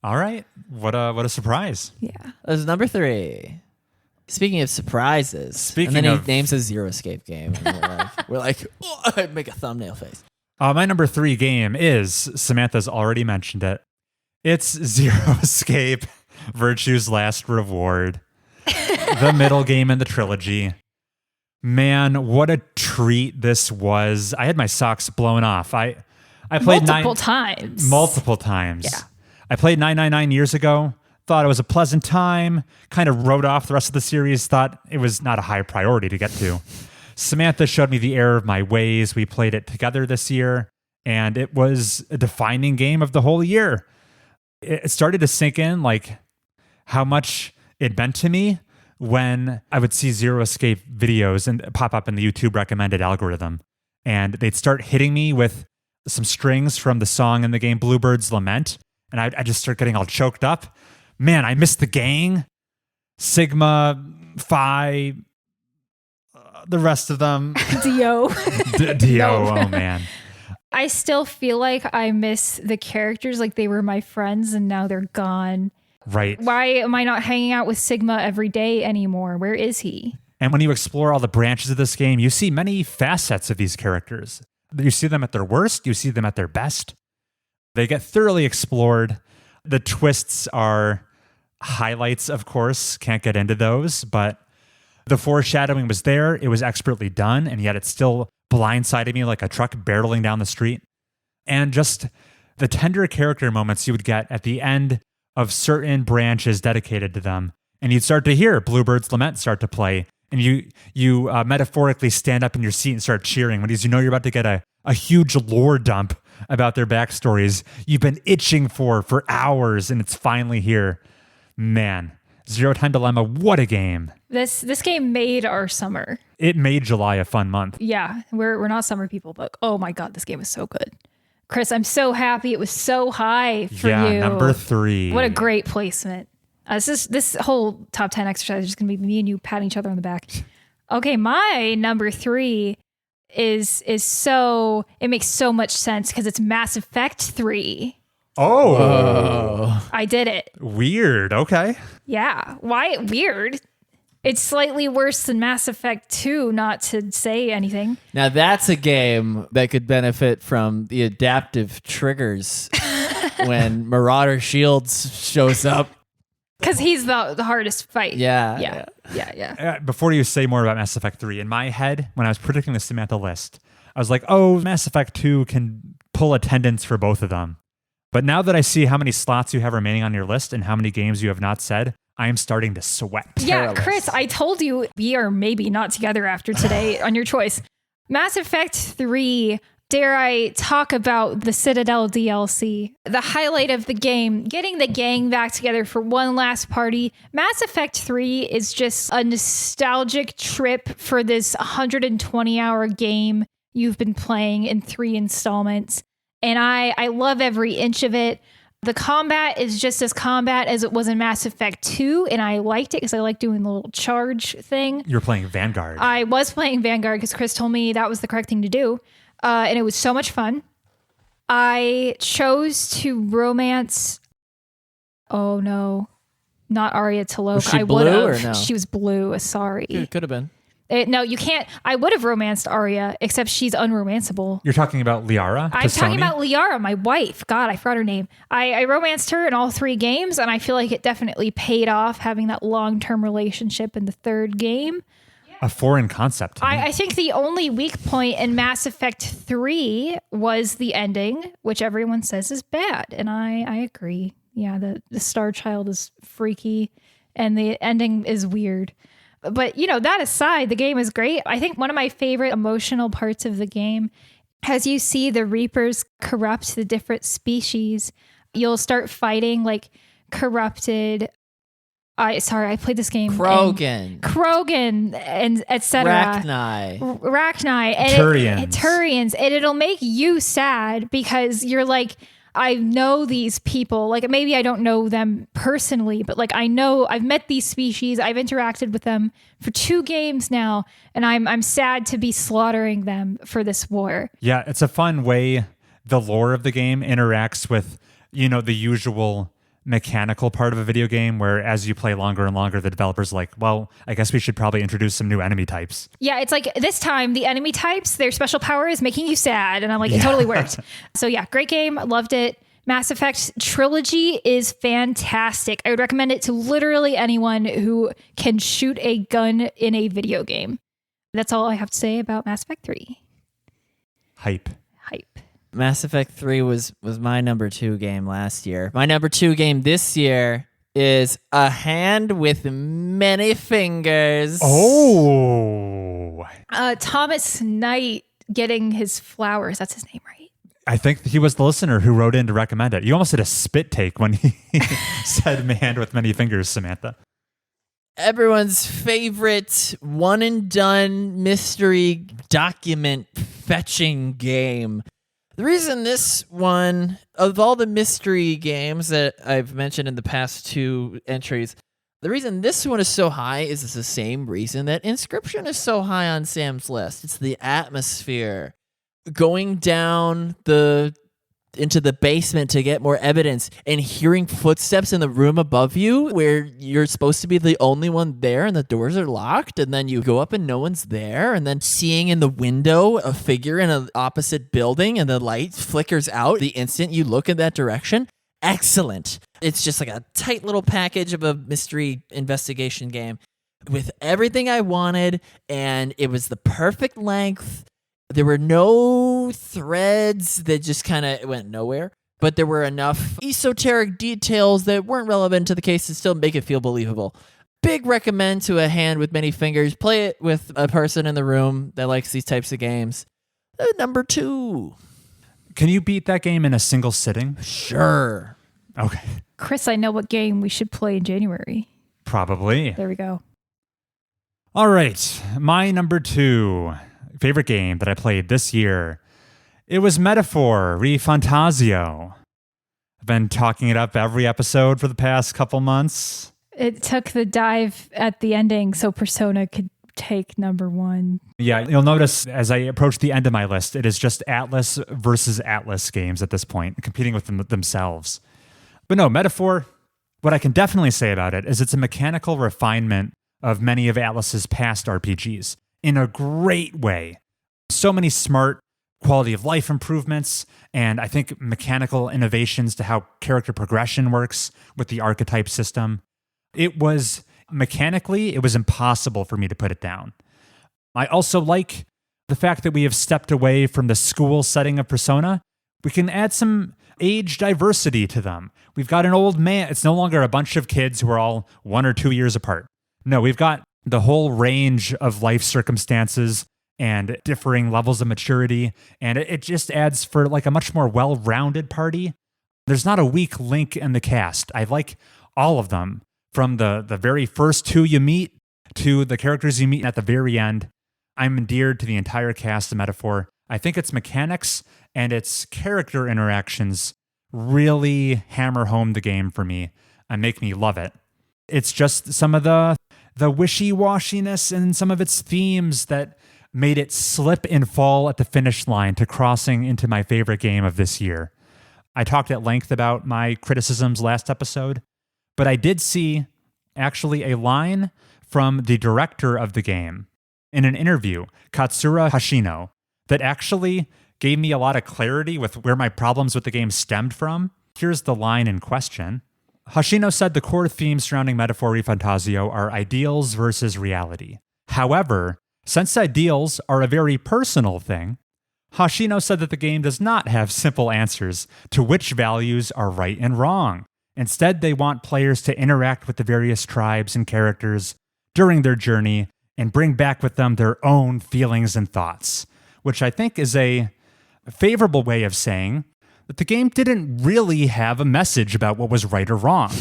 All right. What a surprise. Yeah. That was number 3. Speaking of surprises, and then he names a Zero Escape game. And we're like, oh, I'd make a thumbnail face. My number 3 game is, Samantha's already mentioned it. It's Zero Escape, Virtue's Last Reward, the middle game in the trilogy. Man, what a treat this was. I had my socks blown off. I played multiple times. Yeah. I played 999 years ago. Thought it was a pleasant time, kind of wrote off the rest of the series, thought it was not a high priority to get to. Samantha showed me the error of my ways. We played it together this year, and it was a defining game of the whole year. It started to sink in, like, how much it meant to me when I would see Zero Escape videos and pop up in the YouTube recommended algorithm, and they'd start hitting me with some strings from the song in the game Bluebird's Lament, and I just start getting all choked up. Man, I missed the gang, Sigma, Phi, the rest of them. Dio. Dio, oh man. I still feel like I miss the characters like they were my friends and now they're gone. Right. Why am I not hanging out with Sigma every day anymore? Where is he? And when you explore all the branches of this game, you see many facets of these characters. You see them at their worst, you see them at their best. They get thoroughly explored. The twists are highlights, of course, can't get into those, but the foreshadowing was there. It was expertly done, and yet it still blindsided me like a truck barreling down the street. And just the tender character moments you would get at the end of certain branches dedicated to them. And you'd start to hear Bluebird's Lament start to play, and you metaphorically stand up in your seat and start cheering because you know you're about to get a huge lore dump about their backstories you've been itching for hours, and it's finally here. Man, Zero Time Dilemma, what a game. This game made our summer. It made July a fun month. Yeah, we're not summer people, but oh my God, this game is so good. Chris, I'm so happy it was so high for you. Yeah, number 3. What a great placement. This whole top 10 exercise is just going to be me and you patting each other on the back. Okay, my number 3 is so, it makes so much sense because it's Mass Effect 3. Oh. Whoa. I did it. Weird. Okay. Yeah. Why weird? It's slightly worse than Mass Effect 2, not to say anything. Now that's a game that could benefit from the adaptive triggers when Marauder Shields shows up. Because he's the hardest fight. Yeah. Before you say more about Mass Effect 3, in my head, when I was predicting the Samantha list, I was like, oh, Mass Effect 2 can pull attendance for both of them. But now that I see how many slots you have remaining on your list and how many games you have not said, I am starting to sweat. Yeah, Chris, I told you we are maybe not together after today on your choice. Mass Effect 3, dare I talk about the Citadel DLC? The highlight of the game, getting the gang back together for one last party. Mass Effect 3 is just a nostalgic trip for this 120-hour game you've been playing in 3 installments. And I love every inch of it. The combat is just as combat as it was in Mass Effect 2, and I liked it because I like doing the little charge thing. You're playing Vanguard. I was playing Vanguard because Chris told me that was the correct thing to do, and it was so much fun. I chose to romance... Oh, no. Not Arya Toloka. Was she blue or no? She was blue. Sorry. It could have been. No, you can't. I would have romanced Arya, except she's unromanceable. You're talking about Liara? I'm talking about Liara, my wife. God, I forgot her name. I romanced her in all 3 games, and I feel like it definitely paid off having that long-term relationship in the 3rd game. A foreign concept. I think the only weak point in Mass Effect 3 was the ending, which everyone says is bad, and I agree. Yeah, the Star Child is freaky, and the ending is weird. But, that aside, the game is great. I think one of my favorite emotional parts of the game as you see the Reapers corrupt the different species, you'll start fighting like corrupted. I played this game. Krogan, and etc. Rachni, and Turians, and it'll make you sad because you're like, I know these people. Like maybe I don't know them personally, but like I know I've met these species. I've interacted with them for 2 games now, and I'm sad to be slaughtering them for this war. Yeah, it's a fun way the lore of the game interacts with, the usual mechanical part of a video game where as you play longer and longer, the developer's like, well, I guess we should probably introduce some new enemy types. Yeah, it's like this time the enemy types, their special power is making you sad. And I'm like, It totally worked. So yeah, great game. Loved it. Mass Effect Trilogy is fantastic. I would recommend it to literally anyone who can shoot a gun in a video game. That's all I have to say about Mass Effect 3. Hype. Mass Effect 3 was my number 2 game last year. My number 2 game this year is A Hand with Many Fingers. Oh. Thomas Knight getting his flowers. That's his name, right? I think he was the listener who wrote in to recommend it. You almost did a spit take when he said Man with Many Fingers, Samantha. Everyone's favorite one and done mystery document fetching game. The reason this one, of all the mystery games that I've mentioned in the past 2 entries, the reason this one is so high is the same reason that Inscription is so high on Sam's list. It's the atmosphere. Going down into the basement to get more evidence and hearing footsteps in the room above you where you're supposed to be the only one there and the doors are locked, and then you go up and no one's there, and then seeing in the window a figure in an opposite building and the light flickers out the instant you look in that direction. Excellent. It's just like a tight little package of a mystery investigation game with everything I wanted, and it was the perfect length. There were no threads that just kind of went nowhere, but there were enough esoteric details that weren't relevant to the case to still make it feel believable. Big recommend to A Hand with Many Fingers. Play it with a person in the room that likes these types of games. Number 2. Can you beat that game in a single sitting? Sure. Okay. Chris, I know what game we should play in January. Probably. There we go. All right. My number 2 favorite game that I played this year. It was Metaphor ReFantazio. I've been talking it up every episode for the past couple months. It took the dive at the ending so Persona could take number 1. Yeah, you'll notice as I approach the end of my list, it is just Atlas versus Atlas games at this point, competing with themselves. But no, Metaphor, what I can definitely say about it is it's a mechanical refinement of many of Atlas's past RPGs. In a great way. So many smart quality of life improvements, and I think mechanical innovations to how character progression works with the archetype system. It was impossible for me to put it down. I also like the fact that we have stepped away from the school setting of Persona. We can add some age diversity to them. We've got an old man. It's no longer a bunch of kids who are all 1 or 2 years apart. No, we've got the whole range of life circumstances and differing levels of maturity, and it just adds for like a much more well-rounded party. There's not a weak link in the cast. I like all of them, from the very first 2 you meet to the characters you meet at the very end. I'm endeared to the entire cast of Metaphor. I think its mechanics and its character interactions really hammer home the game for me and make me love it. It's just some of the wishy-washiness and some of its themes that made it slip and fall at the finish line to crossing into my favorite game of this year. I talked at length about my criticisms last episode, but I did see actually a line from the director of the game in an interview, Katsura Hashino, that actually gave me a lot of clarity with where my problems with the game stemmed from. Here's the line in question. Hashino said the core themes surrounding Metaphor ReFantazio are ideals versus reality. However, since ideals are a very personal thing, Hashino said that the game does not have simple answers to which values are right and wrong. Instead, they want players to interact with the various tribes and characters during their journey and bring back with them their own feelings and thoughts, which I think is a favorable way of saying that the game didn't really have a message about what was right or wrong.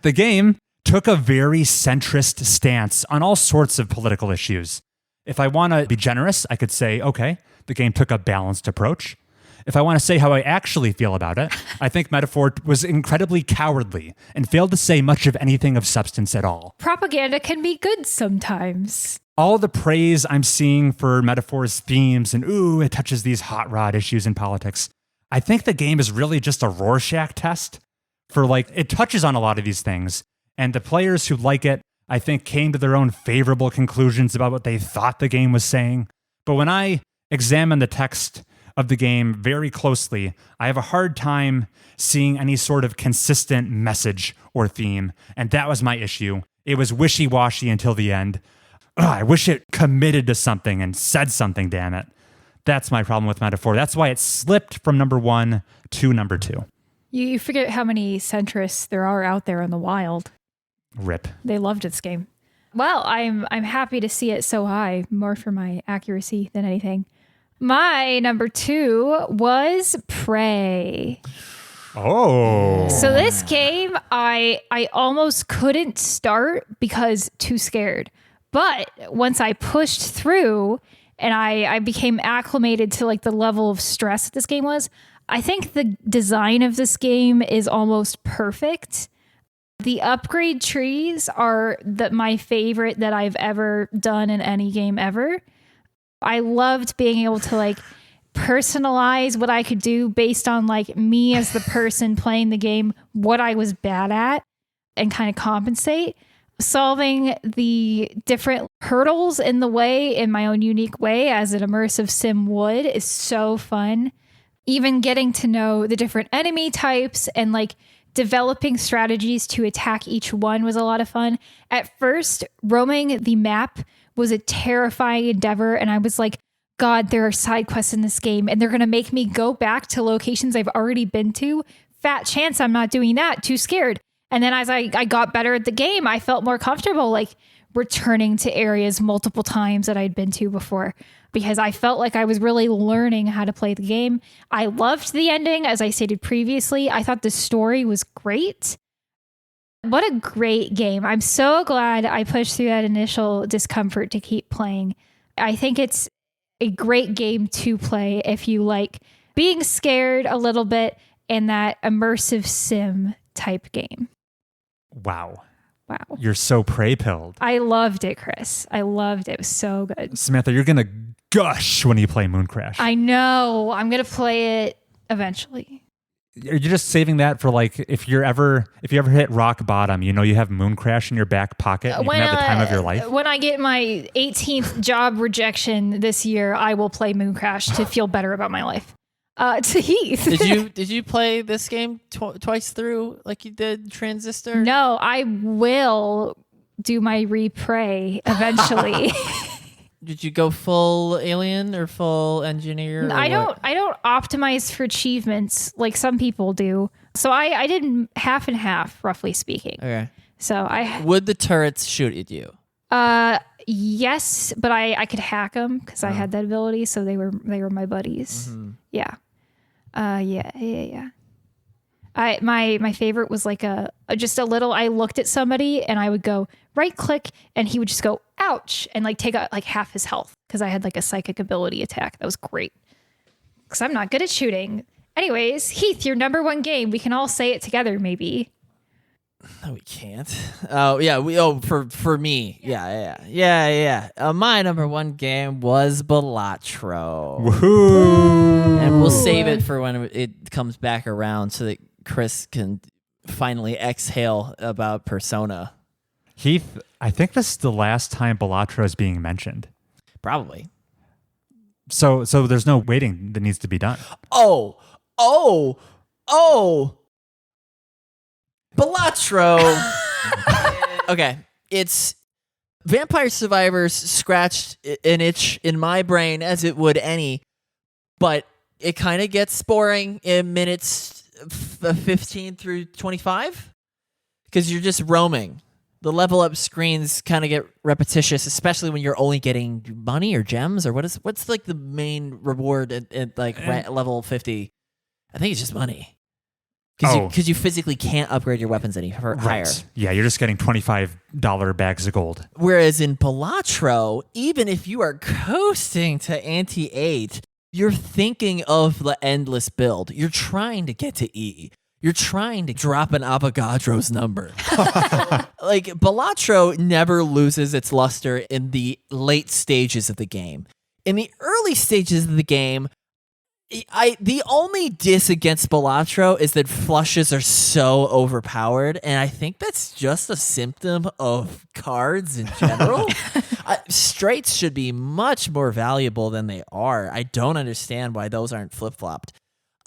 The game took a very centrist stance on all sorts of political issues. If I want to be generous, I could say, okay, the game took a balanced approach. If I want to say how I actually feel about it, I think Metaphor was incredibly cowardly and failed to say much of anything of substance at all. Propaganda can be good sometimes. All the praise I'm seeing for Metaphor's themes and, ooh, it touches these hot rod issues in politics. I think the game is really just a Rorschach test for it touches on a lot of these things. And the players who like it, I think, came to their own favorable conclusions about what they thought the game was saying. But when I examine the text of the game very closely, I have a hard time seeing any sort of consistent message or theme. And that was my issue. It was wishy-washy until the end. I wish it committed to something and said something, damn it. That's my problem with Metaphor. That's why it slipped from number 1 to number 2. You forget how many centrists there are out there in the wild. Rip. They loved this game. Well, I'm happy to see it so high, more for my accuracy than anything. My number 2 was Prey. Oh. So this game, I almost couldn't start because too scared. But once I pushed through and I became acclimated to the level of stress that this game was, I think the design of this game is almost perfect. The upgrade trees are my favorite that I've ever done in any game ever. I loved being able to personalize what I could do based on me as the person playing the game, what I was bad at, and kind of compensate. Solving the different hurdles in the way in my own unique way as an immersive sim would is so fun. Even getting to know the different enemy types and developing strategies to attack each one was a lot of fun. At first, roaming the map was a terrifying endeavor, and I was like, God, there are side quests in this game, and they're going to make me go back to locations I've already been to. Fat chance I'm not doing that. Too scared. And then as I got better at the game, I felt more comfortable returning to areas multiple times that I'd been to before because I felt like I was really learning how to play the game. I loved the ending, as I stated previously. I thought the story was great. What a great game. I'm so glad I pushed through that initial discomfort to keep playing. I think it's a great game to play if you like being scared a little bit in that immersive sim type game. Wow. Wow. You're so prey-pilled. I loved it, Chris. I loved it. It was so good. Samantha, you're going to gush when you play Mooncrash. I know. I'm going to play it eventually. Are you just saving that for if you ever hit rock bottom, you have Mooncrash in your back pocket and you can have the time of your life? When I get my 18th job rejection this year, I will play Mooncrash to feel better about my life. To Heath. Did you play this game twice through like you did Transistor? No, I will do my repray eventually. Did you go full alien or full engineer? I don't optimize for achievements like some people do. So I did half and half, roughly speaking. Okay. So would the turrets shoot at you? Yes, but I could hack them because I had that ability. So they were my buddies. Mm-hmm. Yeah. Yeah. My favorite was just a little, I looked at somebody and I would go right click and he would just go, ouch. And take out half his health. Cause I had a psychic ability attack. That was great. Cause I'm not good at shooting. Anyways, Heath, your number 1 game. We can all say it together. Maybe. No, we can't. Oh yeah. For me. Yeah. My number 1 game was Balatro. Woohoo! And we'll save it for when it comes back around so that Chris can finally exhale about Persona. Heath, I think this is the last time Balatro is being mentioned. Probably. So there's no waiting that needs to be done. Oh. Balatro. Okay. It's Vampire Survivors scratched an itch in my brain as it would any, but it kind of gets boring in minutes 15 through 25 because you're just roaming. The level up screens kind of get repetitious, especially when you're only getting money or gems or what's like the main reward at level 50? I think it's just money. Because you physically can't upgrade your weapons any higher. Yeah, you're just getting $25 bags of gold. Whereas in Balatro, even if you are coasting to ante-8, you're thinking of the endless build. You're trying to get to E. You're trying to drop an Avogadro's number. Like, Balatro never loses its luster in the late stages of the game. In the early stages of the game, the only diss against Balatro is that flushes are so overpowered, and I think that's just a symptom of cards in general. Straights should be much more valuable than they are. I don't understand why those aren't flip-flopped.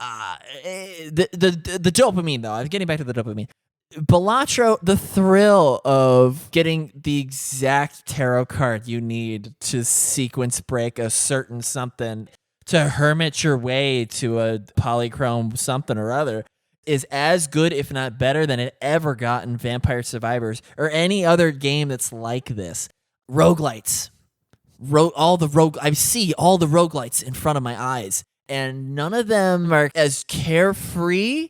The dopamine, though, I'm getting back to the dopamine. Balatro, the thrill of getting the exact tarot card you need to sequence break a certain something, to hermit your way to a polychrome something or other, is as good, if not better, than it ever got in Vampire Survivors or any other game that's like this. Roguelites. I see all the roguelites in front of my eyes, and none of them are as carefree.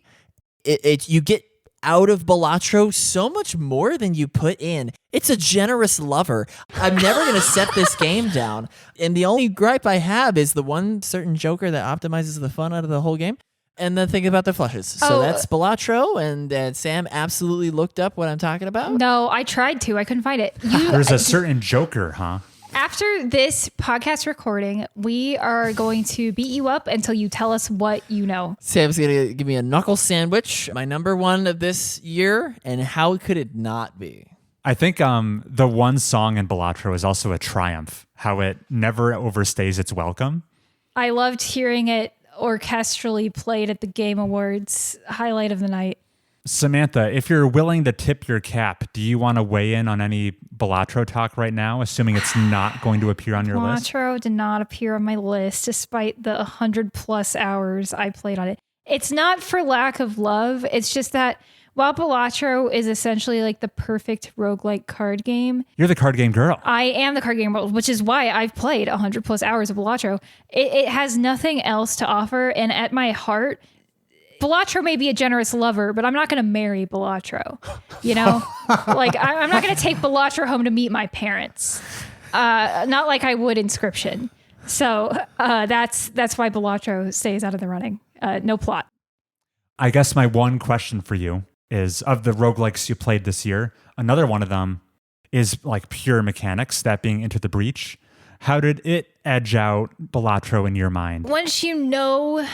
You get out of Balatro so much more than you put in. It's a generous lover. I'm never going to set this game down. And the only gripe I have is the one certain joker that optimizes the fun out of the whole game. And then think about the flushes. So that's Balatro, and Sam absolutely looked up what I'm talking about. No, I tried to. I couldn't find it. There's a certain joker, huh? After this podcast recording, we are going to beat you up until you tell us what you know. Sam's going to give me a knuckle sandwich, my number one of this year, and how could it not be? I think the one song in Balatro is also a triumph, how it never overstays its welcome. I loved hearing it orchestrally played at the Game Awards, highlight of the night. Samantha, if you're willing to tip your cap, do you want to weigh in on any Balatro talk right now, assuming it's not going to appear on your list? Balatro did not appear on my list, despite the 100+ hours I played on it. It's not for lack of love. It's just that while Balatro is essentially like the perfect roguelike card game. You're the card game girl. I am the card game girl, which is why I've played 100+ hours of Balatro. It has nothing else to offer, and at my heart, Balatro may be a generous lover, but I'm not going to marry Balatro. You know, like I'm not going to take Balatro home to meet my parents. Not like I would Inscription. So that's why Balatro stays out of the running. No plot. I guess my one question for you is, of the roguelikes you played this year, another one of them is like pure mechanics, that being Into the Breach. How did it edge out Balatro in your mind? Once you know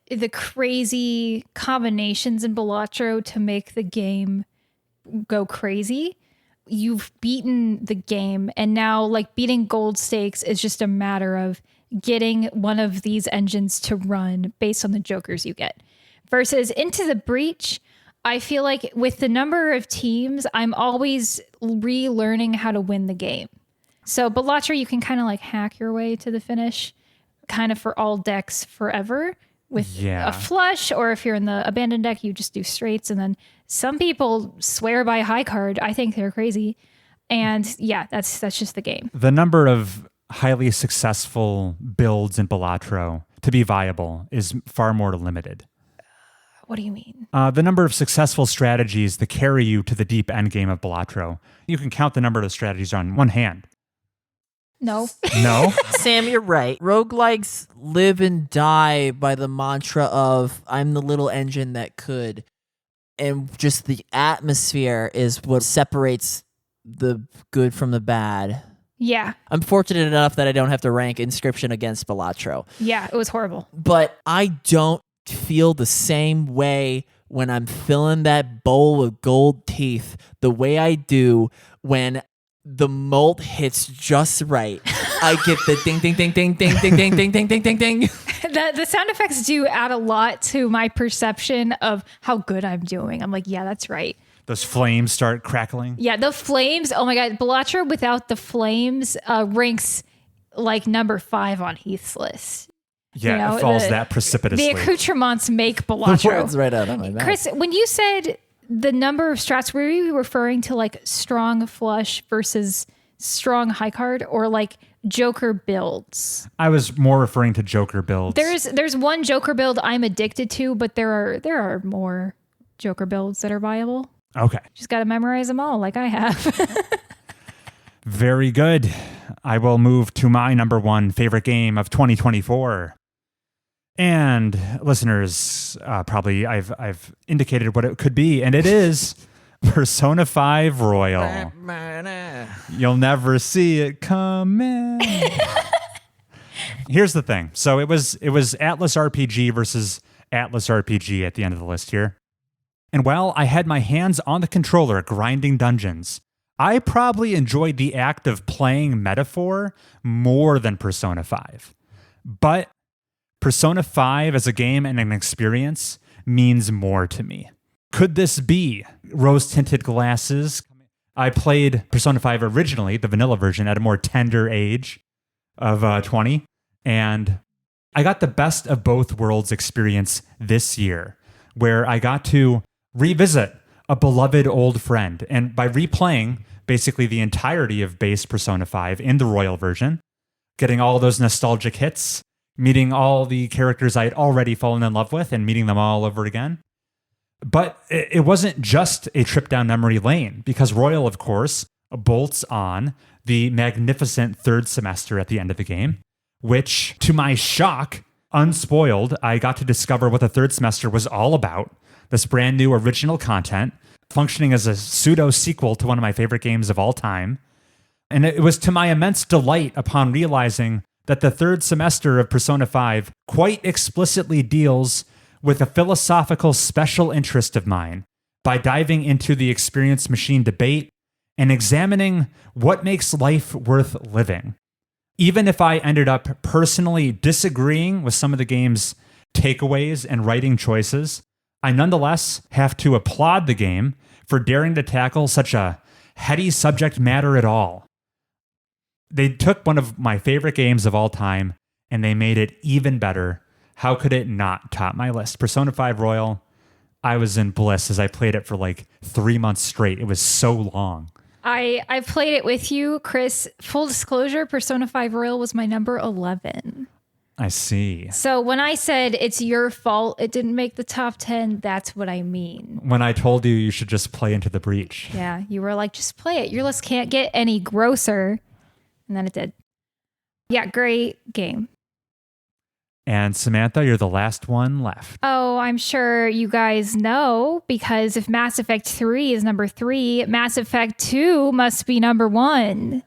the crazy combinations in Balatro to make the game go crazy, you've beaten the game. And now, like, beating gold stakes is just a matter of getting one of these engines to run based on the jokers you get. Versus Into the Breach, I feel like with the number of teams, I'm always relearning how to win the game. So Balatro, you can kind of like hack your way to the finish, kind of for all decks forever with a flush, or if you're in the abandoned deck, you just do straights. And then some people swear by high card. I think they're crazy. And yeah, that's just the game. The number of highly successful builds in Balatro to be viable is far more limited. What do you mean? The number of successful strategies that carry you to the deep end game of Balatro. You can count the number of strategies on one hand. No. No? Sam, you're right. Roguelikes live and die by the mantra of, I'm the little engine that could. And just the atmosphere is what separates the good from the bad. Yeah. I'm fortunate enough that I don't have to rank Inscription against Balatro. Yeah, it was horrible. But I don't feel the same way when I'm filling that bowl of gold teeth the way I do when the molt hits just right. I get the ding, ding, ding, ding, ding, ding, ding, ding, ding, ding, ding, ding. The sound effects do add a lot to my perception of how good I'm doing. I'm like, yeah, that's right. Those flames start crackling. Yeah, the flames. Oh my God. Balatro without the flames ranks like number 5 on Heath's list. Yeah, you know, it falls that precipitously. The accoutrements make Balatro. The words right out of my mouth. Chris, when you said the number of strats, were you referring to like strong flush versus strong high card, or like Joker builds? I was more referring to Joker builds. There's one Joker build I'm addicted to, but there are more Joker builds that are viable. Okay. Just got to memorize them all like I have. Very good. I will move to my number one favorite game of 2024. And listeners, probably I've indicated what it could be, and it is Persona 5 Royal. You'll never see it coming. Here's the thing. So it was Atlas RPG versus Atlas RPG at the end of the list here. And while I had my hands on the controller grinding dungeons, I probably enjoyed the act of playing Metaphor more than Persona 5. But Persona 5 as a game and an experience means more to me. Could this be rose-tinted glasses? I played Persona 5 originally, the vanilla version, at a more tender age of 20, and I got the best of both worlds experience this year, where I got to revisit a beloved old friend, and by replaying basically the entirety of base Persona 5 in the Royal version, getting all those nostalgic hits, meeting all the characters I had already fallen in love with and meeting them all over again. But it wasn't just a trip down memory lane, because Royal, of course, bolts on the magnificent third semester at the end of the game, which, to my shock, unspoiled, I got to discover what the third semester was all about, this brand new original content, functioning as a pseudo-sequel to one of my favorite games of all time. And it was to my immense delight upon realizing that the third semester of Persona 5 quite explicitly deals with a philosophical special interest of mine by diving into the experience machine debate and examining what makes life worth living. Even if I ended up personally disagreeing with some of the game's takeaways and writing choices, I nonetheless have to applaud the game for daring to tackle such a heady subject matter at all. They took one of my favorite games of all time and they made it even better. How could it not top my list? Persona 5 Royal, I was in bliss as I played it for like 3 months straight. It was so long. I played it with you, Chris. Full disclosure, Persona 5 Royal was my number 11. I see. So when I said it's your fault it didn't make the top 10, that's what I mean. When I told you you should just play Into the Breach. Yeah, you were like, just play it. Your list can't get any grosser. And then it did. Yeah, great game. And Samantha, you're the last one left. Oh, I'm sure you guys know, because if Mass Effect 3 is number 3, Mass Effect 2 must be number 1.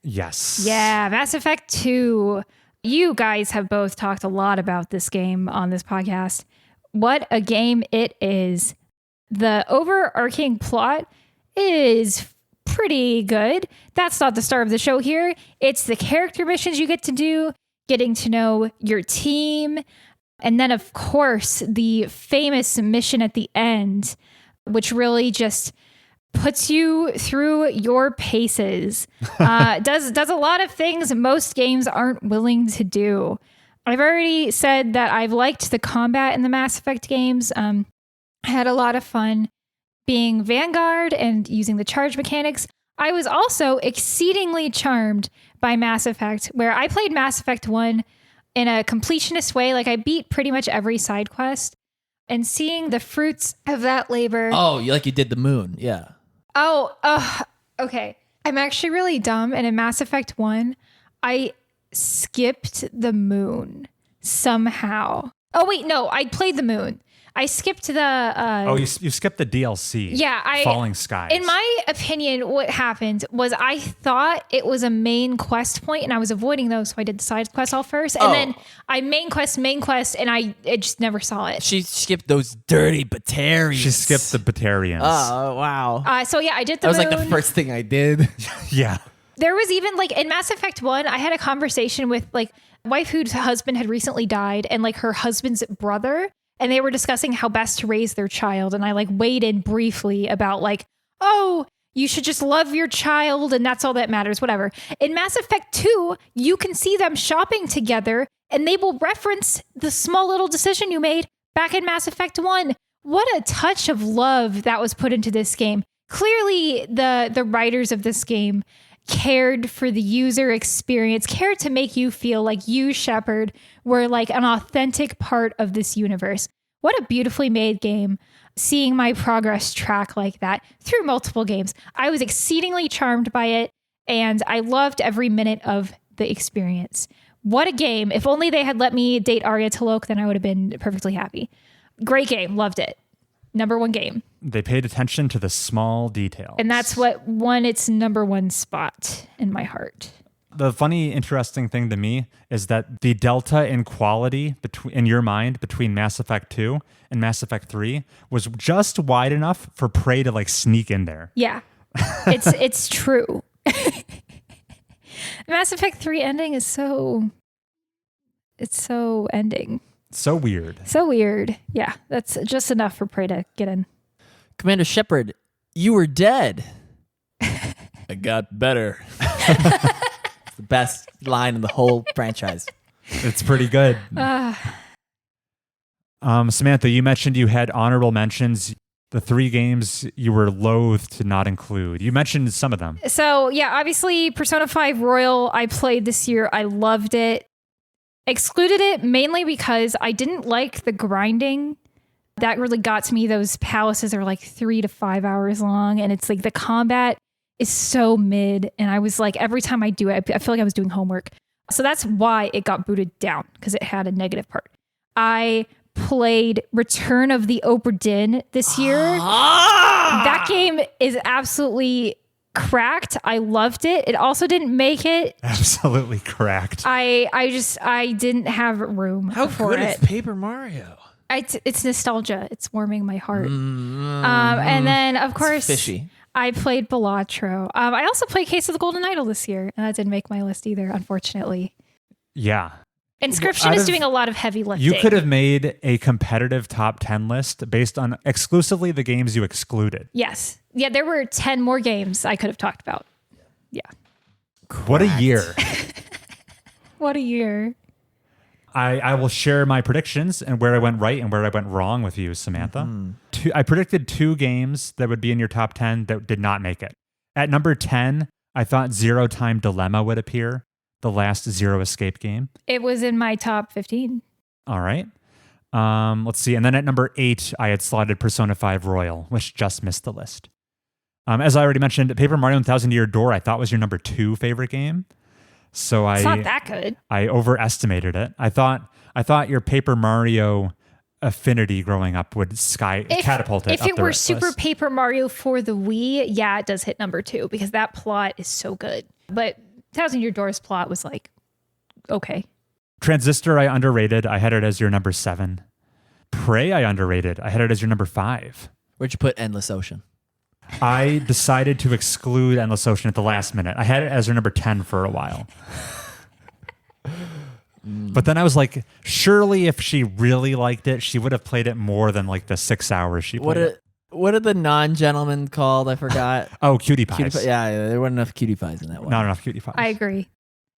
Yes. Yeah, Mass Effect 2. You guys have both talked a lot about this game on this podcast. What a game it is. The overarching plot is pretty good. That's not the star of the show here. It's the character missions you get to do, getting to know your team, and then, of course, the famous mission at the end, which really just puts you through your paces. Does a lot of things most games aren't willing to do. I've already said that I've liked the combat in the Mass Effect games. I had a lot of fun being Vanguard and using the charge mechanics. I was also exceedingly charmed by Mass Effect, where I played Mass Effect 1 in a completionist way. Like, I beat pretty much every side quest, and seeing the fruits of that labor. Oh, you did the moon. Yeah. Okay. I'm actually really dumb. And in Mass Effect 1, I skipped the moon somehow. Oh, wait, no, I played the moon. I skipped the... you skipped the DLC. Yeah. Falling Skies. In my opinion, what happened was I thought it was a main quest point, and I was avoiding those, so I did the side quest all first. And then I main quest, and I just never saw it. She skipped those dirty Batarians. She skipped the Batarians. Oh, wow. So yeah, I did the That was moon. like the first thing I did. Yeah. There was even in Mass Effect 1, I had a conversation with wife whose husband had recently died, and her husband's brother. And they were discussing how best to raise their child. And I weighed in briefly about you should just love your child and that's all that matters, whatever. In Mass Effect 2, you can see them shopping together and they will reference the small little decision you made back in Mass Effect 1. what a touch of love that was put into this game. Clearly, the writers of this game cared for the user experience, cared to make you feel like you, Shepard, were like an authentic part of this universe. What a beautifully made game. Seeing my progress track like that through multiple games. I was exceedingly charmed by it, and I loved every minute of the experience. What a game. If only they had let me date Arya Talok, then I would have been perfectly happy. Great game. Loved it. Number one game. They paid attention to the small details. And that's what won its number one spot in my heart. The funny, interesting thing to me is that the delta in quality in your mind between Mass Effect 2 and Mass Effect 3 was just wide enough for Prey to like sneak in there. Yeah, it's true. Mass Effect 3 ending is so ending. So weird. So weird. Yeah, that's just enough for Prey to get in. Commander Shepard, you were dead. I got better. It's the best line in the whole franchise. It's pretty good. Samantha, you mentioned you had honorable mentions. The 3 games you were loath to not include. You mentioned some of them. So yeah, obviously Persona 5 Royal I played this year. I loved it. Excluded it mainly because I didn't like the grinding. That really got to me. Those palaces are like 3 to 5 hours long, and it's like the combat is so mid. And I was like, every time I do it, I feel like I was doing homework. So that's why it got booted down, because it had a negative part. I played Return of the Obra Dinn this year. That game is absolutely cracked. I loved it. It also didn't make it. Absolutely cracked. I didn't have room How for good it. is Paper Mario? It's nostalgia. It's warming my heart. And then, of course, fishy. I played Balatro. I also played Case of the Golden Idol this year, and that didn't make my list either, unfortunately. Yeah. Inscription is doing a lot of heavy lifting. You could have made a competitive top 10 list based on exclusively the games you excluded. Yes. Yeah, there were 10 more games I could have talked about. Yeah. What a year. What a year. I will share my predictions and where I went right and where I went wrong with you, Samantha. I predicted 2 games that would be in your top 10 that did not make it. At number 10, I thought Zero Time Dilemma would appear, the last Zero Escape game. It was in my top 15. All right. Let's see. And then at number 8, I had slotted Persona 5 Royal, which just missed the list. As I already mentioned, Paper Mario and Thousand Year Door, I thought was your number 2 favorite game. So It's not that good. I overestimated it. I thought your Paper Mario affinity growing up would catapult it. If it were Super Paper Mario for the Wii, yeah, it does hit number 2 because that plot is so good. But Thousand Year Door's plot was like, okay. Transistor, I underrated. I had it as your number 7. Prey, I underrated. I had it as your number 5. Where'd you put Endless Ocean? I decided to exclude Endless Ocean at the last minute. I had it as your number 10 for a while. But then I was like, surely if she really liked it, she would have played it more than like the 6 hours she played it. What are the non-gentlemen called? I forgot. Oh, Cutie Pies. Yeah, there weren't enough cutie pies in that one. Not enough Cutie Pies. I agree.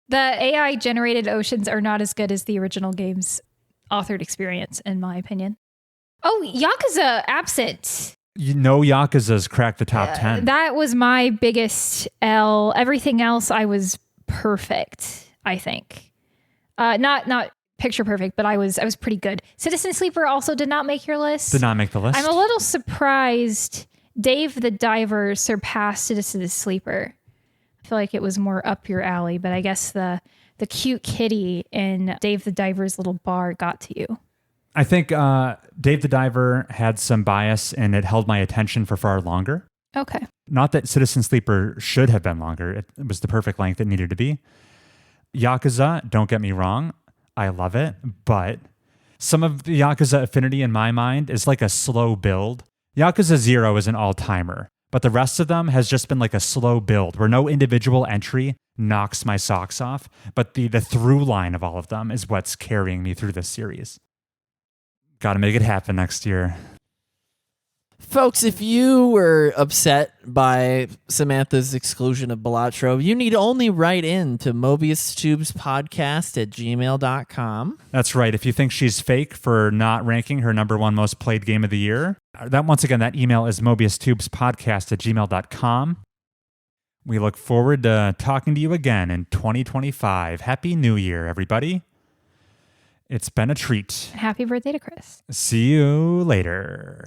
The AI-generated oceans are not as good as the original game's authored experience, in my opinion. Oh, Yakuza Absent. You know Yakuza's cracked the top 10. That was my biggest L. Everything else, I was perfect, I think. Not picture perfect, but I was pretty good. Citizen Sleeper also did not make your list. Did not make the list. I'm a little surprised Dave the Diver surpassed Citizen Sleeper. I feel like it was more up your alley, but I guess the cute kitty in Dave the Diver's little bar got to you. I think Dave the Diver had some bias and it held my attention for far longer. Okay. Not that Citizen Sleeper should have been longer. It was the perfect length it needed to be. Yakuza, don't get me wrong, I love it, but some of the Yakuza affinity in my mind is like a slow build. Yakuza 0 is an all-timer, but the rest of them has just been like a slow build where no individual entry knocks my socks off, but the through line of all of them is what's carrying me through this series. Got to make it happen next year. Folks, if you were upset by Samantha's exclusion of Balatro, you need only write in to mobiustubespodcast@gmail.com. That's right. If you think she's fake for not ranking her number one most played game of the year, that email is mobiustubespodcast@gmail.com. We look forward to talking to you again in 2025. Happy New Year, everybody. It's been a treat. Happy birthday to Chris. See you later.